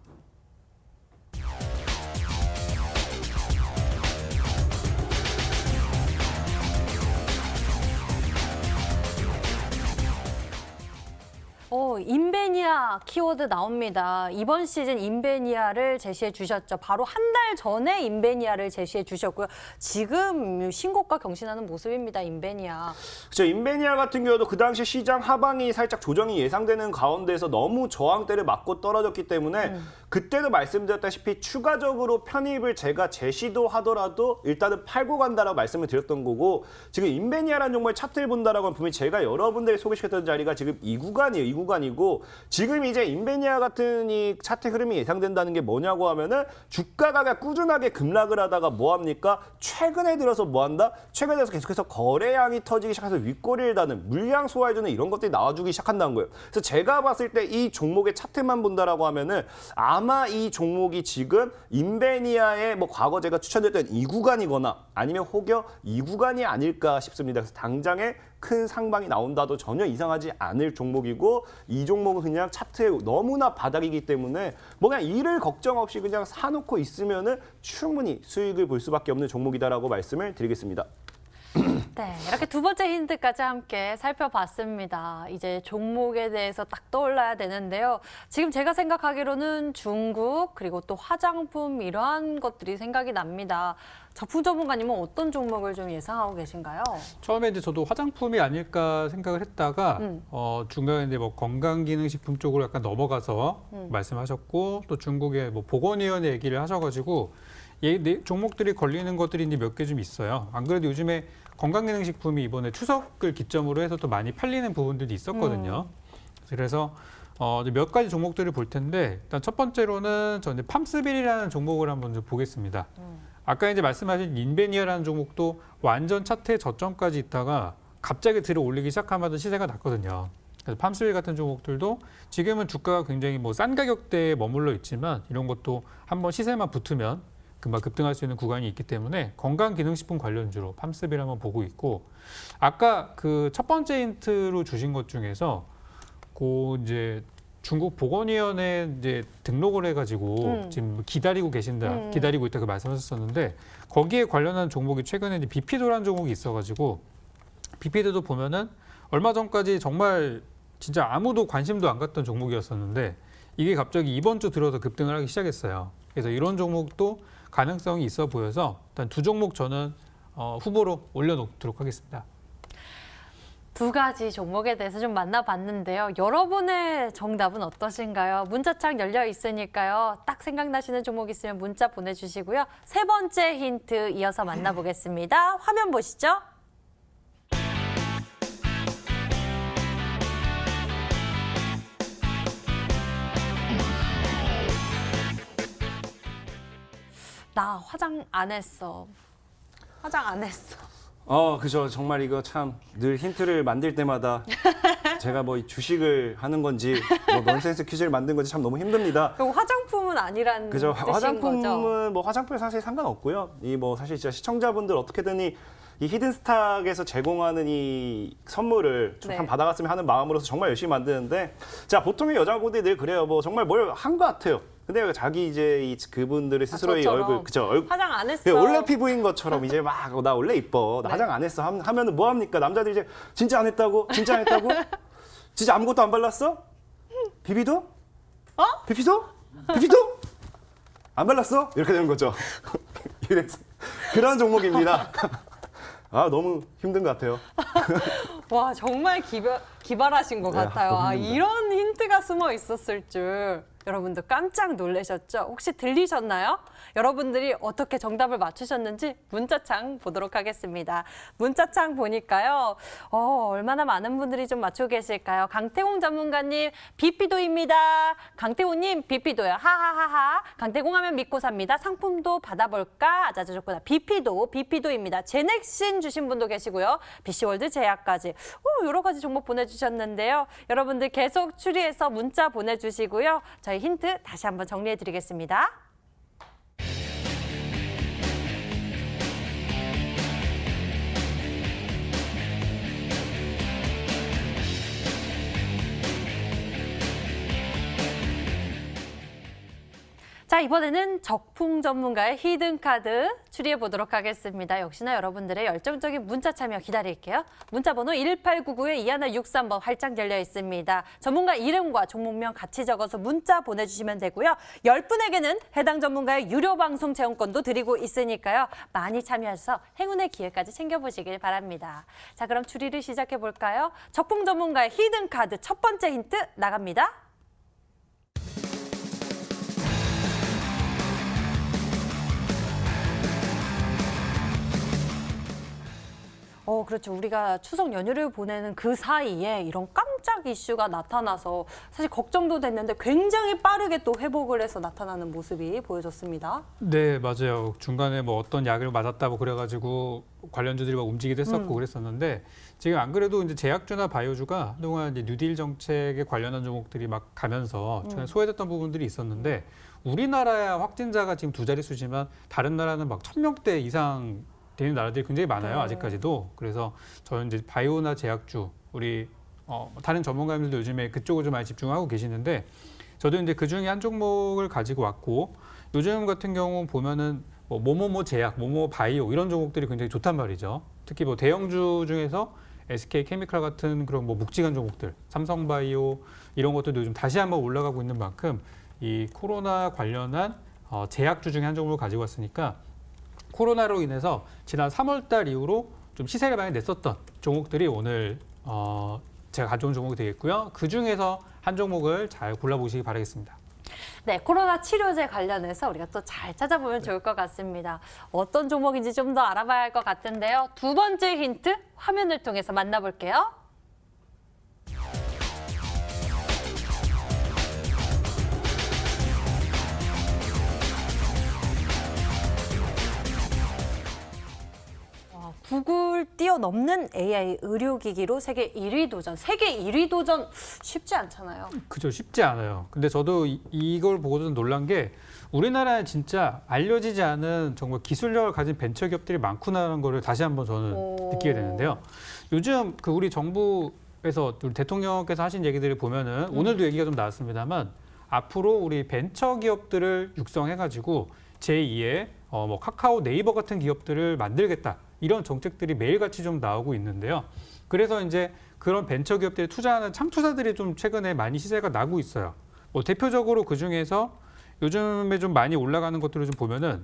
인베니아 키워드 나옵니다. 이번 시즌 인베니아를 제시해 주셨죠. 바로 한 달 전에 인베니아를 제시해 주셨고요. 지금 신고가 경신하는 모습입니다. 인베니아. 그렇죠. 인베니아 같은 경우도 그 당시 시장 하방이 살짝 조정이 예상되는 가운데서 너무 저항대를 맞고 떨어졌기 때문에 그때도 말씀드렸다시피 추가적으로 편입을 제가 제시도 하더라도 일단은 팔고 간다라고 말씀을 드렸던 거고 지금 인베니아라는 종목의 차트를 본다라고 하면 분명히 제가 여러분들이 소개시켰던 자리가 지금 이 구간이에요. 이 구간이고 지금 이제 인베니아 같은 이 차트 흐름이 예상된다는 게 뭐냐고 하면은 주가가 꾸준하게 급락을 하다가 뭐 합니까? 최근에 들어서 뭐 한다? 최근에 들어서 계속해서 거래량이 터지기 시작해서 윗꼬리를 다는 물량 소화해주는 이런 것들이 나와주기 시작한다는 거예요. 그래서 제가 봤을 때 이 종목의 차트만 본다라고 하면은 아마 이 종목이 지금 인베니아의 뭐 과거 제가 추천드렸던 이 구간이거나 아니면 혹여 이 구간이 아닐까 싶습니다. 그래서 당장에 큰 상방이 나온다도 전혀 이상하지 않을 종목이고 이 종목은 그냥 차트에 너무나 바닥이기 때문에 뭐 그냥 이를 걱정 없이 그냥 사놓고 있으면은 충분히 수익을 볼 수밖에 없는 종목이다라고 말씀을 드리겠습니다. 네, 이렇게 두 번째 힌트까지 함께 살펴봤습니다. 이제 종목에 대해서 딱 떠올라야 되는데요. 지금 제가 생각하기로는 중국 그리고 또 화장품 이러한 것들이 생각이 납니다. 작품 전문가님은 어떤 종목을 좀 예상하고 계신가요? 처음에 이제 저도 화장품이 아닐까 생각을 했다가 중간에 이제 뭐 건강기능식품 쪽으로 약간 넘어가서 말씀하셨고 또 중국의 뭐 보건위원회 얘기를 하셔가지고 종목들이 걸리는 것들이 이제 몇 개 좀 있어요. 안 그래도 요즘에 건강기능식품이 이번에 추석을 기점으로 해서 또 많이 팔리는 부분들도 있었거든요. 그래서 몇 가지 종목들을 볼 텐데 일단 첫 번째로는 저는 팜스빌이라는 종목을 한번 좀 보겠습니다. 아까 이제 말씀하신 인베니아라는 종목도 완전 차트의 저점까지 있다가 갑자기 들어 올리기 시작하면 시세가 났거든요. 그래서 팜스빌 같은 종목들도 지금은 주가가 굉장히 뭐 싼 가격대에 머물러 있지만 이런 것도 한번 시세만 붙으면 금방 급등할 수 있는 구간이 있기 때문에 건강기능식품 관련주로 팜스빌 한번 보고 있고 아까 그 첫 번째 힌트로 주신 것 중에서 그 이제 중국 보건위원회 이제 등록을 해가지고 지금 기다리고 기다리고 있다 그 말씀하셨었는데 거기에 관련한 종목이 최근에 이제 비피도라는 종목이 있어가지고 비피도도 보면은 얼마 전까지 정말 진짜 아무도 관심도 안 갖던 종목이었었는데 이게 갑자기 이번 주 들어서 급등을 하기 시작했어요. 그래서 이런 종목도 가능성이 있어 보여서 일단 두 종목 저는 후보로 올려놓도록 하겠습니다. 두 가지 종목에 대해서 좀 만나봤는데요. 여러분의 정답은 어떠신가요? 문자창 열려 있으니까요. 딱 생각나시는 종목 있으면 문자 보내주시고요. 세 번째 힌트 이어서 만나보겠습니다. 화면 보시죠. 나 화장 안 했어. 화장 안 했어. 그죠. 정말 이거 참 늘 힌트를 만들 때마다 제가 뭐 이 주식을 하는 건지 뭐 넌센스 퀴즈를 만든 건지 참 너무 힘듭니다. 그리고 화장품은 아니란 그죠. 뜻인 화장품은 거죠? 뭐 화장품에 사실 상관없고요. 이 뭐 사실 진짜 시청자분들 어떻게든 이 히든스탁에서 제공하는 이 선물을 좀 네. 한 받아갔으면 하는 마음으로서 정말 열심히 만드는데 자 보통의 여자분들이 늘 그래요. 뭐 정말 뭘 한 것 같아요. 근데 자기 이제 그분들의 스스로의 저처럼. 얼굴 그죠. 화장 안 했어. 원래 피부인 것처럼 이제 막 나 원래 이뻐. 나 네. 화장 안 했어. 하면은 뭐 합니까? 남자들이 이제 진짜 안 했다고? 진짜 안 했다고? 진짜 아무것도 안 발랐어? 비비도? 비비도? 비비도? 안 발랐어? 이렇게 되는 거죠. 그런 종목입니다. 너무 힘든 것 같아요. 와, 정말 기발하신 것 네, 같아요. 너무 아, 힘듭니다. 이런 힌트가 숨어 있었을 줄. 여러분들 깜짝 놀라셨죠? 혹시 들리셨나요? 여러분들이 어떻게 정답을 맞추셨는지 문자창 보도록 하겠습니다. 문자창 보니까요. 얼마나 많은 분들이 좀 맞추고 계실까요? 강태공 전문가님, 비피도입니다. 강태공님, 비피도요. 하하하하. 강태공 하면 믿고 삽니다. 상품도 받아볼까? 아자자좋구나. 비피도입니다. 제넥신 주신 분도 계시고요. BC월드 제약까지. 여러 가지 종목 보내주셨는데요. 여러분들 계속 추리해서 문자 보내주시고요. 저희 힌트 다시 한번 정리해드리겠습니다. 자, 이번에는 적풍 전문가의 히든카드 추리해 보도록 하겠습니다. 역시나 여러분들의 열정적인 문자 참여 기다릴게요. 문자 번호 1899-2163번 활짝 열려 있습니다. 전문가 이름과 종목명 같이 적어서 문자 보내주시면 되고요. 10분에게는 해당 전문가의 유료 방송 체험권도 드리고 있으니까요. 많이 참여해서 행운의 기회까지 챙겨보시길 바랍니다. 자, 그럼 추리를 시작해 볼까요? 적풍 전문가의 히든카드 첫 번째 힌트 나갑니다. 그렇죠. 우리가 추석 연휴를 보내는 그 사이에 이런 깜짝 이슈가 나타나서 사실 걱정도 됐는데 굉장히 빠르게 또 회복을 해서 나타나는 모습이 보여졌습니다. 네, 맞아요. 중간에 뭐 어떤 약을 맞았다고 그래가지고 관련주들이 막 움직이기도 했었고 그랬었는데 지금 안 그래도 이제 제약주나 바이오주가 그동안 이제 뉴딜 정책에 관련한 종목들이 막 가면서 최근에 소외됐던 부분들이 있었는데 우리나라야 확진자가 지금 두 자릿수지만 다른 나라는 막 1000명대 이상 되는 나라들이 굉장히 많아요. 네. 아직까지도. 그래서 저는 이제 바이오나 제약주 우리 다른 전문가님들도 요즘에 그쪽을 좀 많이 집중하고 계시는데 저도 이제 그 중에 한 종목을 가지고 왔고 요즘 같은 경우 보면은 뭐 뭐뭐뭐 제약, 뭐뭐 바이오 이런 종목들이 굉장히 좋단 말이죠. 특히 뭐 대형주 중에서 SK 케미칼 같은 그런 뭐 묵직한 종목들, 삼성바이오 이런 것들도 요즘 다시 한번 올라가고 있는 만큼 이 코로나 관련한 제약주 중에 한 종목을 가지고 왔으니까 코로나로 인해서 지난 3월 달 이후로 좀 시세를 많이 냈었던 종목들이 오늘 제가 가져온 종목이 되겠고요. 그중에서 한 종목을 잘 골라보시기 바라겠습니다. 네, 코로나 치료제 관련해서 우리가 또 잘 찾아보면 좋을 것 같습니다. 어떤 종목인지 좀 더 알아봐야 할 것 같은데요. 두 번째 힌트 화면을 통해서 만나볼게요. 구글 뛰어넘는 AI 의료기기로 세계 1위 도전. 세계 1위 도전 쉽지 않잖아요. 그죠, 쉽지 않아요. 근데 저도 이걸 보고도 놀란 게 우리나라에 진짜 알려지지 않은 정말 기술력을 가진 벤처기업들이 많구나라는 거를 다시 한번 저는 느끼게 되는데요. 요즘 그 우리 정부 그래서 우리 대통령께서 하신 얘기들을 보면은 오늘도 얘기가 좀 나왔습니다만 앞으로 우리 벤처 기업들을 육성해가지고 제2의 뭐 카카오, 네이버 같은 기업들을 만들겠다 이런 정책들이 매일같이 좀 나오고 있는데요. 그래서 이제 그런 벤처 기업들에 투자하는 창투사들이 좀 최근에 많이 시세가 나고 있어요. 뭐 대표적으로 그 중에서 요즘에 좀 많이 올라가는 것들을 좀 보면은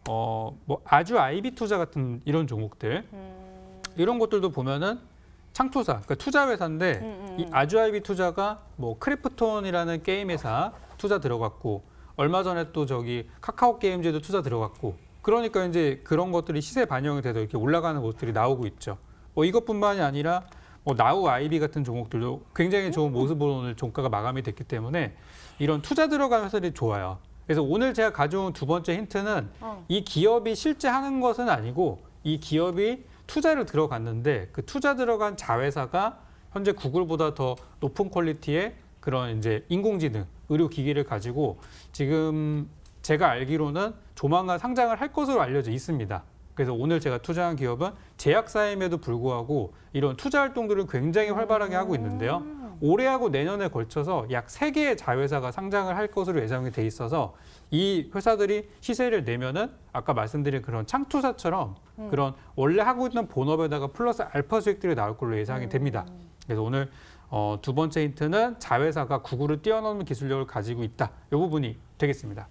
뭐 아주 아이비 투자 같은 이런 종목들 이런 것들도 보면은 창투사, 그러니까 투자 회사인데 이 아주 아이비 투자가 뭐 크래프톤이라는 게임 회사 투자 들어갔고 얼마 전에 또 저기 카카오 게임즈에도 투자 들어갔고 그러니까 이제 그런 것들이 시세 반영이 돼서 이렇게 올라가는 것들이 나오고 있죠. 뭐 이것뿐만이 아니라 뭐 나우 아이비 같은 종목들도 굉장히 좋은 모습으로 오늘 종가가 마감이 됐기 때문에 이런 투자 들어간 회사들이 좋아요. 그래서 오늘 제가 가져온 두 번째 힌트는 이 기업이 실제 하는 것은 아니고 이 기업이 투자를 들어갔는데 그 투자 들어간 자회사가 현재 구글보다 더 높은 퀄리티의 그런 이제 인공지능, 의료기기를 가지고 지금 제가 알기로는 조만간 상장을 할 것으로 알려져 있습니다. 그래서 오늘 제가 투자한 기업은 제약사임에도 불구하고 이런 투자 활동들을 굉장히 활발하게 하고 있는데요. 올해하고 내년에 걸쳐서 약 3개의 자회사가 상장을 할 것으로 예상이 돼 있어서 이 회사들이 시세를 내면은 아까 말씀드린 그런 창투사처럼 그런 원래 하고 있는 본업에다가 플러스 알파 수익들이 나올 걸로 예상이 됩니다. 그래서 오늘 두 번째 힌트는 자회사가 구글을 뛰어넘는 기술력을 가지고 있다. 이 부분이 되겠습니다.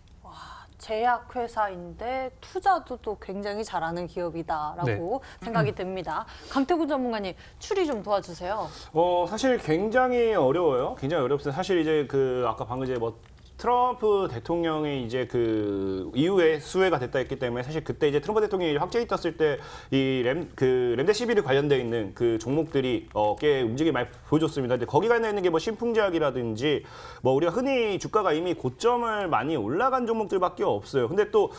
제약회사인데 투자도 또 굉장히 잘하는 기업이다라고 생각이 듭니다. 강태구 전문가님, 추리 좀 도와주세요. 사실 굉장히 어려워요. 굉장히 어렵습니다. 사실 이제 그 아까 방금 이제 뭐 트럼프 대통령이 이제 그 이후에 수혜가 됐다 했기 때문에 사실 그때 이제 트럼프 대통령이 확정이 떴을 때 이 렘데시비르 관련돼 있는 그 종목들이 꽤 움직임이 많이 보여줬습니다. 근데 거기 관련돼 있는 게 뭐 신풍제약이라든지 뭐 우리가 흔히 주가가 이미 고점을 많이 올라간 종목들밖에 없어요. 근데 또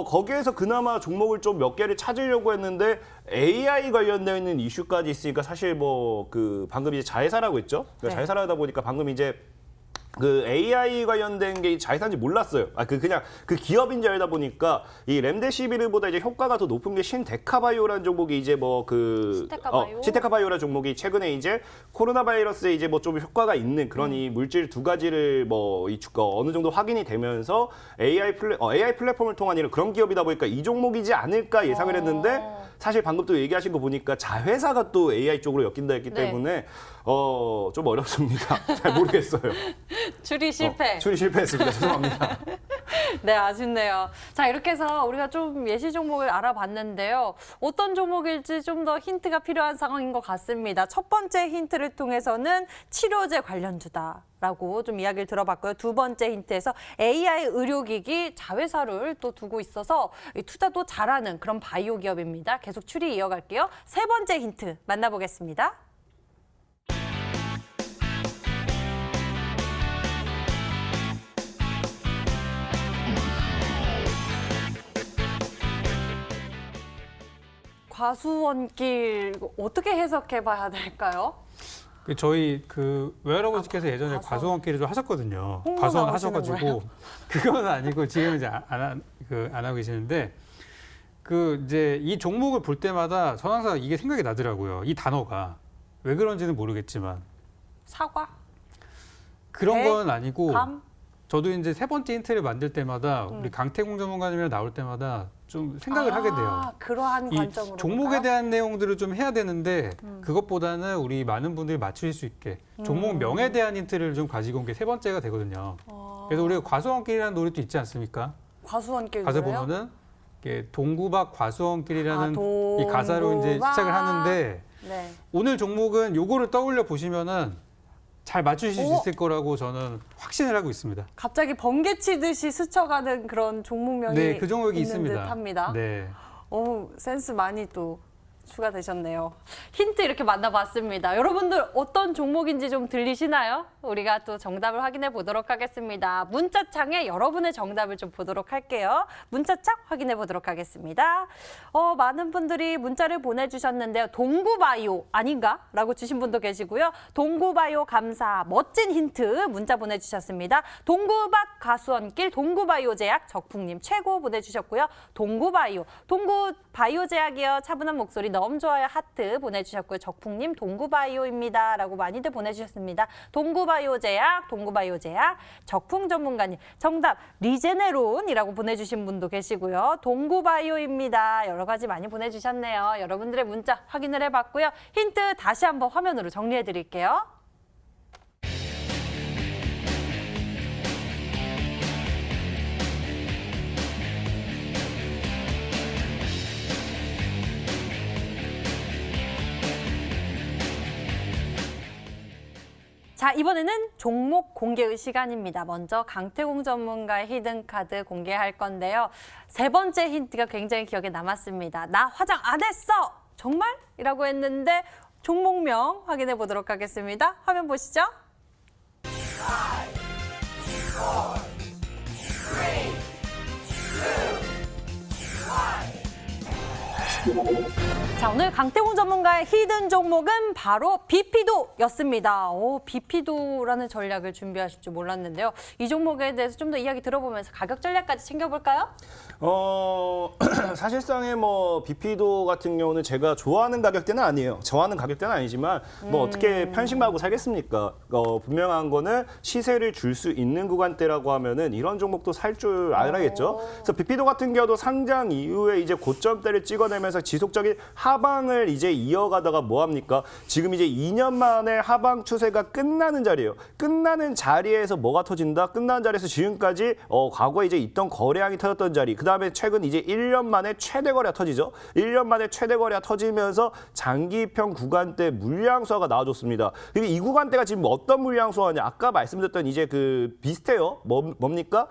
거기에서 그나마 종목을 좀 몇 개를 찾으려고 했는데 AI 관련돼 있는 이슈까지 있으니까 사실 뭐 그 방금 이제 자회사라고 했죠. 그러니까 자회사라다 보니까 방금 이제 그 AI 관련된 게 자회사인지 몰랐어요. 그냥 그 기업인지 알다 보니까 이 렘데시비르보다 이제 효과가 더 높은 게 신데카바이오라는 종목이 이제 뭐 그 신데카바이오라는 종목이 최근에 이제 코로나 바이러스에 이제 뭐 좀 효과가 있는 그런 이 물질 두 가지를 뭐 이 주가 어느 정도 확인이 되면서 AI 플랫폼을 통한 이런 그런 기업이다 보니까 이 종목이지 않을까 예상을 했는데 사실 방금 또 얘기하신 거 보니까 자회사가 또 AI 쪽으로 엮인다 했기 때문에 좀 어렵습니다. 잘 모르겠어요. 추리 실패. 추리 실패했습니다. 죄송합니다. 네, 아쉽네요. 자, 이렇게 해서 우리가 좀 예시 종목을 알아봤는데요. 어떤 종목일지 좀 더 힌트가 필요한 상황인 것 같습니다. 첫 번째 힌트를 통해서는 치료제 관련주다라고 좀 이야기를 들어봤고요. 두 번째 힌트에서 AI 의료기기 자회사를 또 두고 있어서 투자도 잘하는 그런 바이오 기업입니다. 계속 추리 이어갈게요. 세 번째 힌트 만나보겠습니다. 과수원길 어떻게 해석해봐야 될까요? 저희 그 외할아버지께서 예전에 과수원길을 좀 하셨거든요. 홍보 과수원 나오시는 하셔가지고 거예요? 그건 아니고 지금 이제 안 하고 계시는데 그 이제 이 종목을 볼 때마다 저는 항상 이게 생각이 나더라고요. 이 단어가 왜 그런지는 모르겠지만 사과? 그런 배? 건 아니고 감? 저도 이제 세 번째 힌트를 만들 때마다 우리 강태공 전문가님이랑 나올 때마다 좀 생각을 하게 돼요. 그러한 이 관점으로 종목에 볼까요? 대한 내용들을 좀 해야 되는데 그것보다는 우리 많은 분들이 맞추실 수 있게 종목 명에 대한 힌트를 좀 가지고 온 게 세 번째가 되거든요. 그래서 우리가 과수원길이라는 노래도 있지 않습니까? 과수원길 가사 노래요? 보면은 이게 동구박 과수원길이라는 이 동구박. 가사로 이제 시작을 하는데 네. 오늘 종목은 요거를 떠올려 보시면은 잘 맞추실 수 오! 있을 거라고 저는 확신을 하고 있습니다. 갑자기 번개 치듯이 스쳐가는 그런 종목명이 네, 그 종목이 있는 있습니다. 듯합니다. 네. 센스 많이 또 추가되셨네요. 힌트 이렇게 만나봤습니다. 여러분들 어떤 종목인지 좀 들리시나요? 우리가 또 정답을 확인해 보도록 하겠습니다. 문자창에 여러분의 정답을 좀 보도록 할게요. 문자창 확인해 보도록 하겠습니다. 많은 분들이 문자를 보내주셨는데요. 동구바이오 아닌가? 라고 주신 분도 계시고요. 동구바이오 감사, 멋진 힌트 문자 보내주셨습니다. 동구박 가수원길 동구바이오 제약 적풍님 최고 보내주셨고요. 동구바이오 제약이요. 차분한 목소리 너무 좋아요. 하트 보내주셨고요. 적풍님 동구바이오입니다. 라고 많이들 보내주셨습니다. 동구바이오 제약, 적풍 전문가님 정답 리제네론이라고 보내주신 분도 계시고요. 동구바이오입니다. 여러 가지 많이 보내주셨네요. 여러분들의 문자 확인을 해봤고요. 힌트 다시 한번 화면으로 정리해드릴게요. 자, 이번에는 종목 공개의 시간입니다. 먼저 강태공 전문가의 히든카드 공개할 건데요. 세 번째 힌트가 굉장히 기억에 남았습니다. 나 화장 안 했어! 정말? 이라고 했는데 종목명 확인해 보도록 하겠습니다. 화면 보시죠. 자, 오늘 강태공 전문가의 히든 종목은 바로 비피도였습니다. 비피도라는 전략을 준비하실 줄 몰랐는데요. 이 종목에 대해서 좀 더 이야기 들어보면서 가격 전략까지 챙겨볼까요? 사실상의 비피도 같은 경우는 제가 좋아하는 가격대는 아니에요. 좋아하는 가격대는 아니지만 어떻게 편식하고 살겠습니까? 분명한 거는 시세를 줄 수 있는 구간대라고 하면은 이런 종목도 살 줄 알아야겠죠. 그래서 비피도 같은 경우도 상장 이후에 이제 고점대를 찍어내면서 지속적인 하방을 이제 이어가다가 뭐합니까? 지금 이제 2년 만에 하방 추세가 끝나는 자리예요. 끝나는 자리에서 뭐가 터진다? 끝나는 자리에서 지금까지 과거에 이제 있던 거래량이 터졌던 자리. 그다음에 최근 이제 1년 만에 최대 거래가 터지죠. 1년 만에 최대 거래가 터지면서 장기평 구간대 물량 수화가 나와줬습니다. 그리고 이 구간대가 지금 어떤 물량 수화냐? 아까 말씀드렸던 이제 비슷해요. 뭡니까?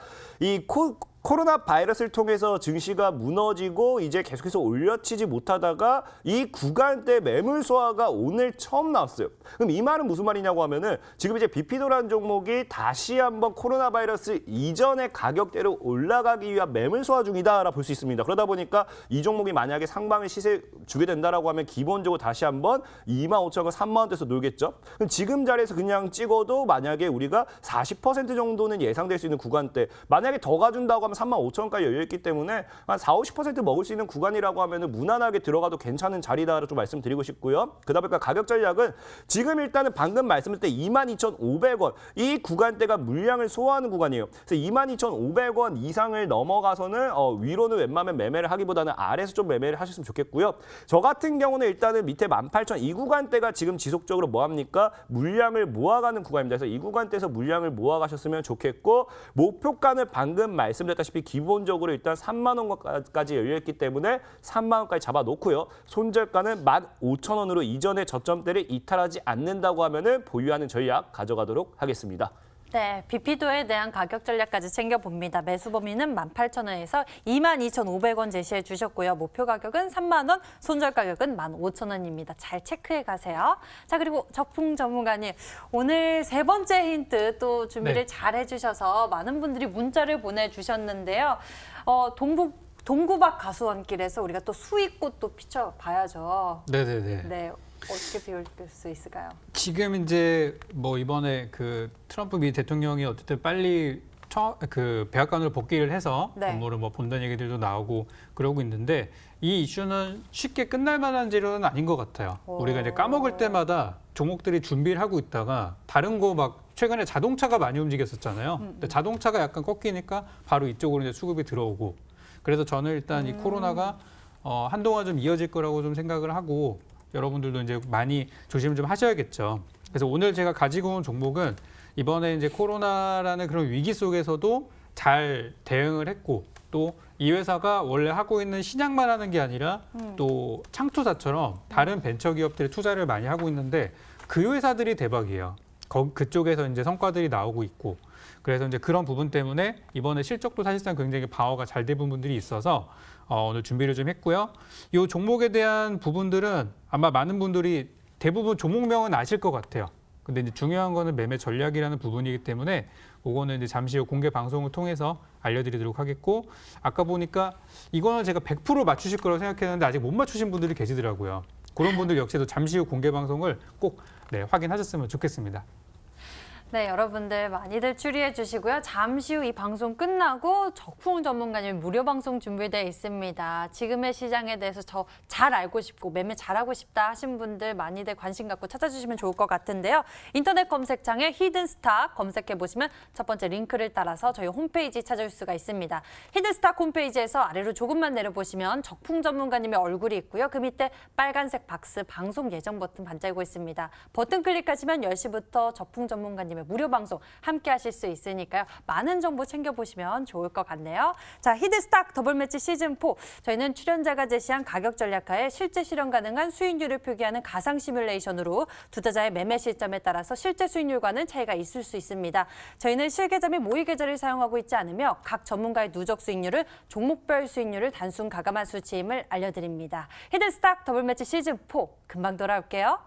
코로나 바이러스를 통해서 증시가 무너지고 이제 계속해서 올려치지 못하다가 이 구간대 매물 소화가 오늘 처음 나왔어요. 그럼 이 말은 무슨 말이냐고 하면은 지금 이제 비피도라는 종목이 다시 한번 코로나 바이러스 이전의 가격대로 올라가기 위한 매물 소화 중이다라 볼 수 있습니다. 그러다 보니까 이 종목이 만약에 상방을 시세 주게 된다라고 하면 기본적으로 다시 한번 25,000원, 3만 원대에서 놀겠죠. 그럼 지금 자리에서 그냥 찍어도 만약에 우리가 40% 정도는 예상될 수 있는 구간대, 만약에 더 가준다고 하면 35,000원까지 열려있기 때문에 한 40~50% 먹을 수 있는 구간이라고 하면 무난하게 들어가도 괜찮은 자리다라고 좀 말씀드리고 싶고요. 그다음에 가격 전략은 지금 일단은 방금 말씀드릴 때 22,500원 이 구간대가 물량을 소화하는 구간이에요. 그래서 22,500원 이상을 넘어가서는 위로는 웬만하면 매매를 하기보다는 아래에서 좀 매매를 하셨으면 좋겠고요. 저 같은 경우는 일단은 밑에 18,000 이 구간대가 지금 지속적으로 뭐합니까? 물량을 모아가는 구간입니다. 그래서 이 구간대에서 물량을 모아가셨으면 좋겠고 목표가는 방금 말씀드렸다시피 기본적으로 일단 3만 원까지 열려있기 때문에 3만 원까지 잡아놓고요. 손절가는 15,000원으로 이전의 저점대를 이탈하지 않는다고 하면은 보유하는 전략 가져가도록 하겠습니다. 네, 비피도에 대한 가격 전략까지 챙겨봅니다. 매수 범위는 18,000원에서 22,500원 제시해 주셨고요. 목표 가격은 3만 원, 손절 가격은 15,000원입니다. 잘 체크해 가세요. 자, 그리고 적풍 전문가님, 오늘 세 번째 힌트 또 준비를 잘 해주셔서 많은 분들이 문자를 보내주셨는데요. 동구박 가수원길에서 우리가 또 수익꽃도 피쳐봐야죠. 네네네. 네. 어떻게 비울 수 있을까요? 지금 이제 이번에 트럼프 미 대통령이 어쨌든 빨리 백악관으로 복귀를 해서 업무를 본다는 얘기들도 나오고 그러고 있는데 이 이슈는 쉽게 끝날 만한 재료는 아닌 것 같아요. 우리가 이제 까먹을 때마다 종목들이 준비를 하고 있다가 다른 거 최근에 자동차가 많이 움직였었잖아요. 근데 자동차가 약간 꺾이니까 바로 이쪽으로 이제 수급이 들어오고 그래서 저는 일단 이 코로나가 한동안 좀 이어질 거라고 좀 생각을 하고 여러분들도 이제 많이 조심을 좀 하셔야겠죠. 그래서 오늘 제가 가지고 온 종목은 이번에 이제 코로나라는 그런 위기 속에서도 잘 대응을 했고 또 이 회사가 원래 하고 있는 신약만 하는 게 아니라 또 창투사처럼 다른 벤처 기업들이 투자를 많이 하고 있는데 그 회사들이 대박이에요. 그쪽에서 이제 성과들이 나오고 있고 그래서 이제 그런 부분 때문에 이번에 실적도 사실상 굉장히 방어가 잘 된 부분들이 있어서 오늘 준비를 좀 했고요. 이 종목에 대한 부분들은 아마 많은 분들이 대부분 종목명은 아실 것 같아요. 근데 이제 중요한 거는 매매 전략이라는 부분이기 때문에 그거는 이제 잠시 후 공개 방송을 통해서 알려드리도록 하겠고, 아까 보니까 이거는 제가 100% 맞추실 거라고 생각했는데 아직 못 맞추신 분들이 계시더라고요. 그런 분들 역시도 잠시 후 공개 방송을 꼭 확인하셨으면 좋겠습니다. 네, 여러분들 많이들 추리해 주시고요. 잠시 후 이 방송 끝나고 적풍 전문가님 무료 방송 준비되어 있습니다. 지금의 시장에 대해서 저 잘 알고 싶고 매매 잘하고 싶다 하신 분들 많이들 관심 갖고 찾아주시면 좋을 것 같은데요. 인터넷 검색창에 히든스탁 검색해 보시면 첫 번째 링크를 따라서 저희 홈페이지 찾아올 수가 있습니다. 히든스탁 홈페이지에서 아래로 조금만 내려보시면 적풍 전문가님의 얼굴이 있고요. 그 밑에 빨간색 박스 방송 예정 버튼 반짝이고 있습니다. 버튼 클릭하시면 10시부터 적풍 전문가님 무료 방송 함께 하실 수 있으니까요. 많은 정보 챙겨보시면 좋을 것 같네요. 자, 히든스탁 더블매치 시즌4. 저희는 출연자가 제시한 가격 전략하에 실제 실현 가능한 수익률을 표기하는 가상 시뮬레이션으로 투자자의 매매 시점에 따라서 실제 수익률과는 차이가 있을 수 있습니다. 저희는 실계좌 및 모의 계좌를 사용하고 있지 않으며 각 전문가의 누적 수익률을 종목별 수익률을 단순 가감한 수치임을 알려드립니다. 히든스탁 더블매치 시즌4 금방 돌아올게요.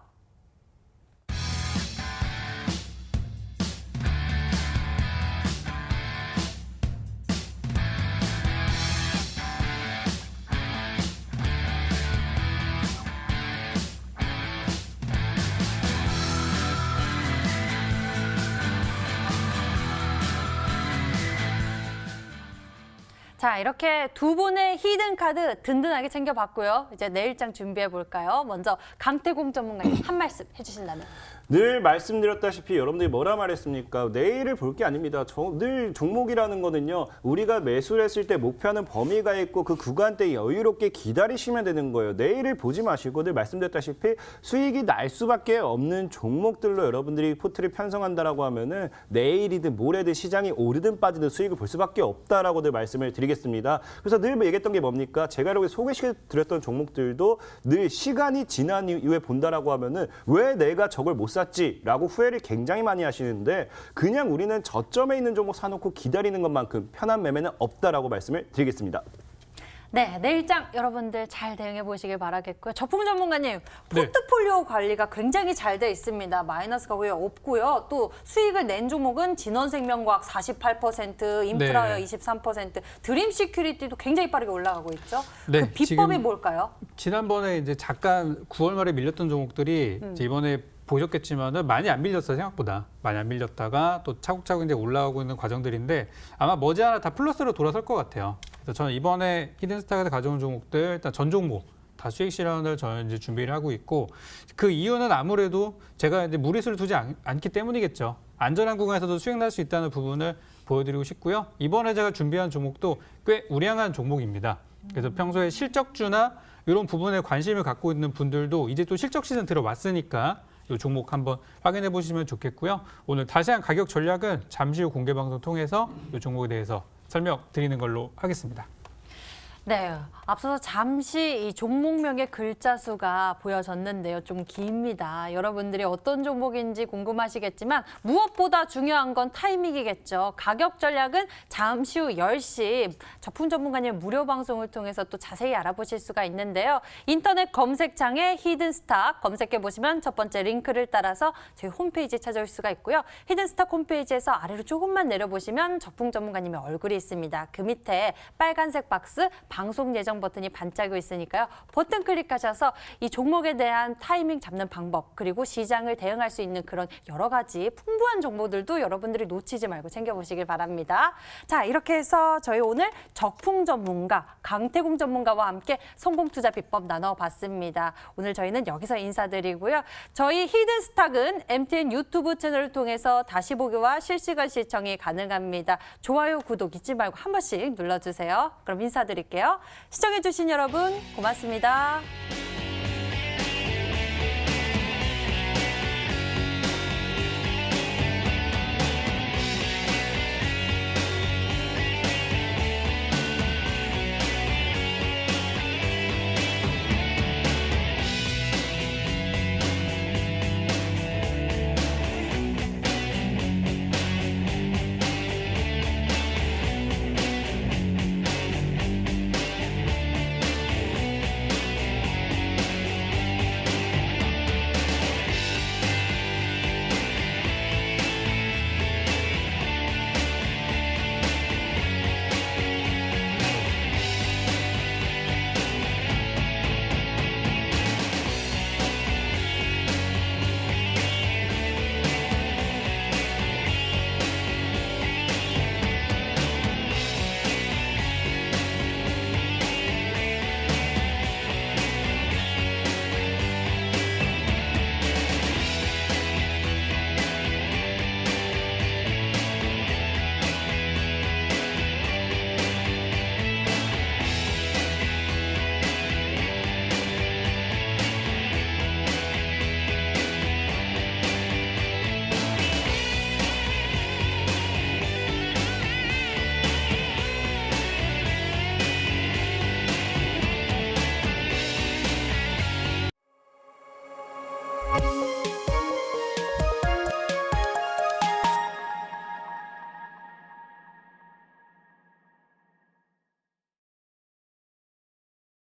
자, 이렇게 두 분의 히든 카드 든든하게 챙겨봤고요. 이제 내일장 준비해 볼까요? 먼저 강태공 전문가님 한 말씀 해주신다면. 늘 말씀드렸다시피 여러분들이 뭐라 말했습니까? 내일을 볼 게 아닙니다. 늘 종목이라는 거는요. 우리가 매수를 했을 때 목표하는 범위가 있고 그 구간대에 여유롭게 기다리시면 되는 거예요. 내일을 보지 마시고 늘 말씀드렸다시피 수익이 날 수밖에 없는 종목들로 여러분들이 포트를 편성한다라고 하면은 내일이든 모레든 시장이 오르든 빠지든 수익을 볼 수밖에 없다라고 늘 말씀을 드리겠습니다. 그래서 늘 얘기했던 게 뭡니까? 제가 이렇게 소개시켜드렸던 종목들도 늘 시간이 지난 이후에 본다라고 하면은 왜 내가 저걸 못 샀지라고 후회를 굉장히 많이 하시는데 그냥 우리는 저점에 있는 종목 사놓고 기다리는 것만큼 편한 매매는 없다라고 말씀을 드리겠습니다. 네, 내일장 여러분들 잘 대응해 보시길 바라겠고요. 적풍 전문가님, 포트폴리오 관리가 굉장히 잘 돼 있습니다. 마이너스가 거의 없고요. 또 수익을 낸 종목은 진원생명과학 48%, 인프라웨어 23%, 드림 시큐리티도 굉장히 빠르게 올라가고 있죠. 네, 그 비법이 뭘까요? 지난번에 이제 잠깐 9월 말에 밀렸던 종목들이 이제 이번에 보셨겠지만은 많이 안 밀렸어요, 생각보다. 많이 안 밀렸다가 또 차곡차곡 이제 올라가고 있는 과정들인데 아마 머지않아 다 플러스로 돌아설 것 같아요. 그래서 저는 이번에 히든스탁에서 가져온 종목들 일단 전 종목 다 수익 실현을 저는 이제 준비를 하고 있고 그 이유는 아무래도 제가 이제 무리수를 두지 않기 때문이겠죠. 안전한 구간에서도 수익 날 수 있다는 부분을 보여드리고 싶고요. 이번에 제가 준비한 종목도 꽤 우량한 종목입니다. 그래서 평소에 실적주나 이런 부분에 관심을 갖고 있는 분들도 이제 또 실적 시즌 들어왔으니까 이 종목 한번 확인해 보시면 좋겠고요. 오늘 자세한 가격 전략은 잠시 후 공개 방송 통해서 이 종목에 대해서 설명드리는 걸로 하겠습니다. 네, 앞서서 잠시 이 종목명의 글자 수가 보여졌는데요. 좀 깁니다. 여러분들이 어떤 종목인지 궁금하시겠지만 무엇보다 중요한 건 타이밍이겠죠. 가격 전략은 잠시 후 10시 적풍 전문가님 무료 방송을 통해서 또 자세히 알아보실 수가 있는데요. 인터넷 검색창에 히든스탁 검색해 보시면 첫 번째 링크를 따라서 저희 홈페이지 찾아올 수가 있고요. 히든스탁 홈페이지에서 아래로 조금만 내려보시면 적풍 전문가님의 얼굴이 있습니다. 그 밑에 빨간색 박스 방송 예정 버튼이 반짝이고 있으니까요. 버튼 클릭하셔서 이 종목에 대한 타이밍 잡는 방법 그리고 시장을 대응할 수 있는 그런 여러 가지 풍부한 정보들도 여러분들이 놓치지 말고 챙겨보시길 바랍니다. 자, 이렇게 해서 저희 오늘 적풍 전문가, 강태공 전문가와 함께 성공 투자 비법 나눠봤습니다. 오늘 저희는 여기서 인사드리고요. 저희 히든스탁은 MTN 유튜브 채널을 통해서 다시 보기와 실시간 시청이 가능합니다. 좋아요, 구독 잊지 말고 한 번씩 눌러주세요. 그럼 인사드릴게요. 시청해주신 여러분 고맙습니다.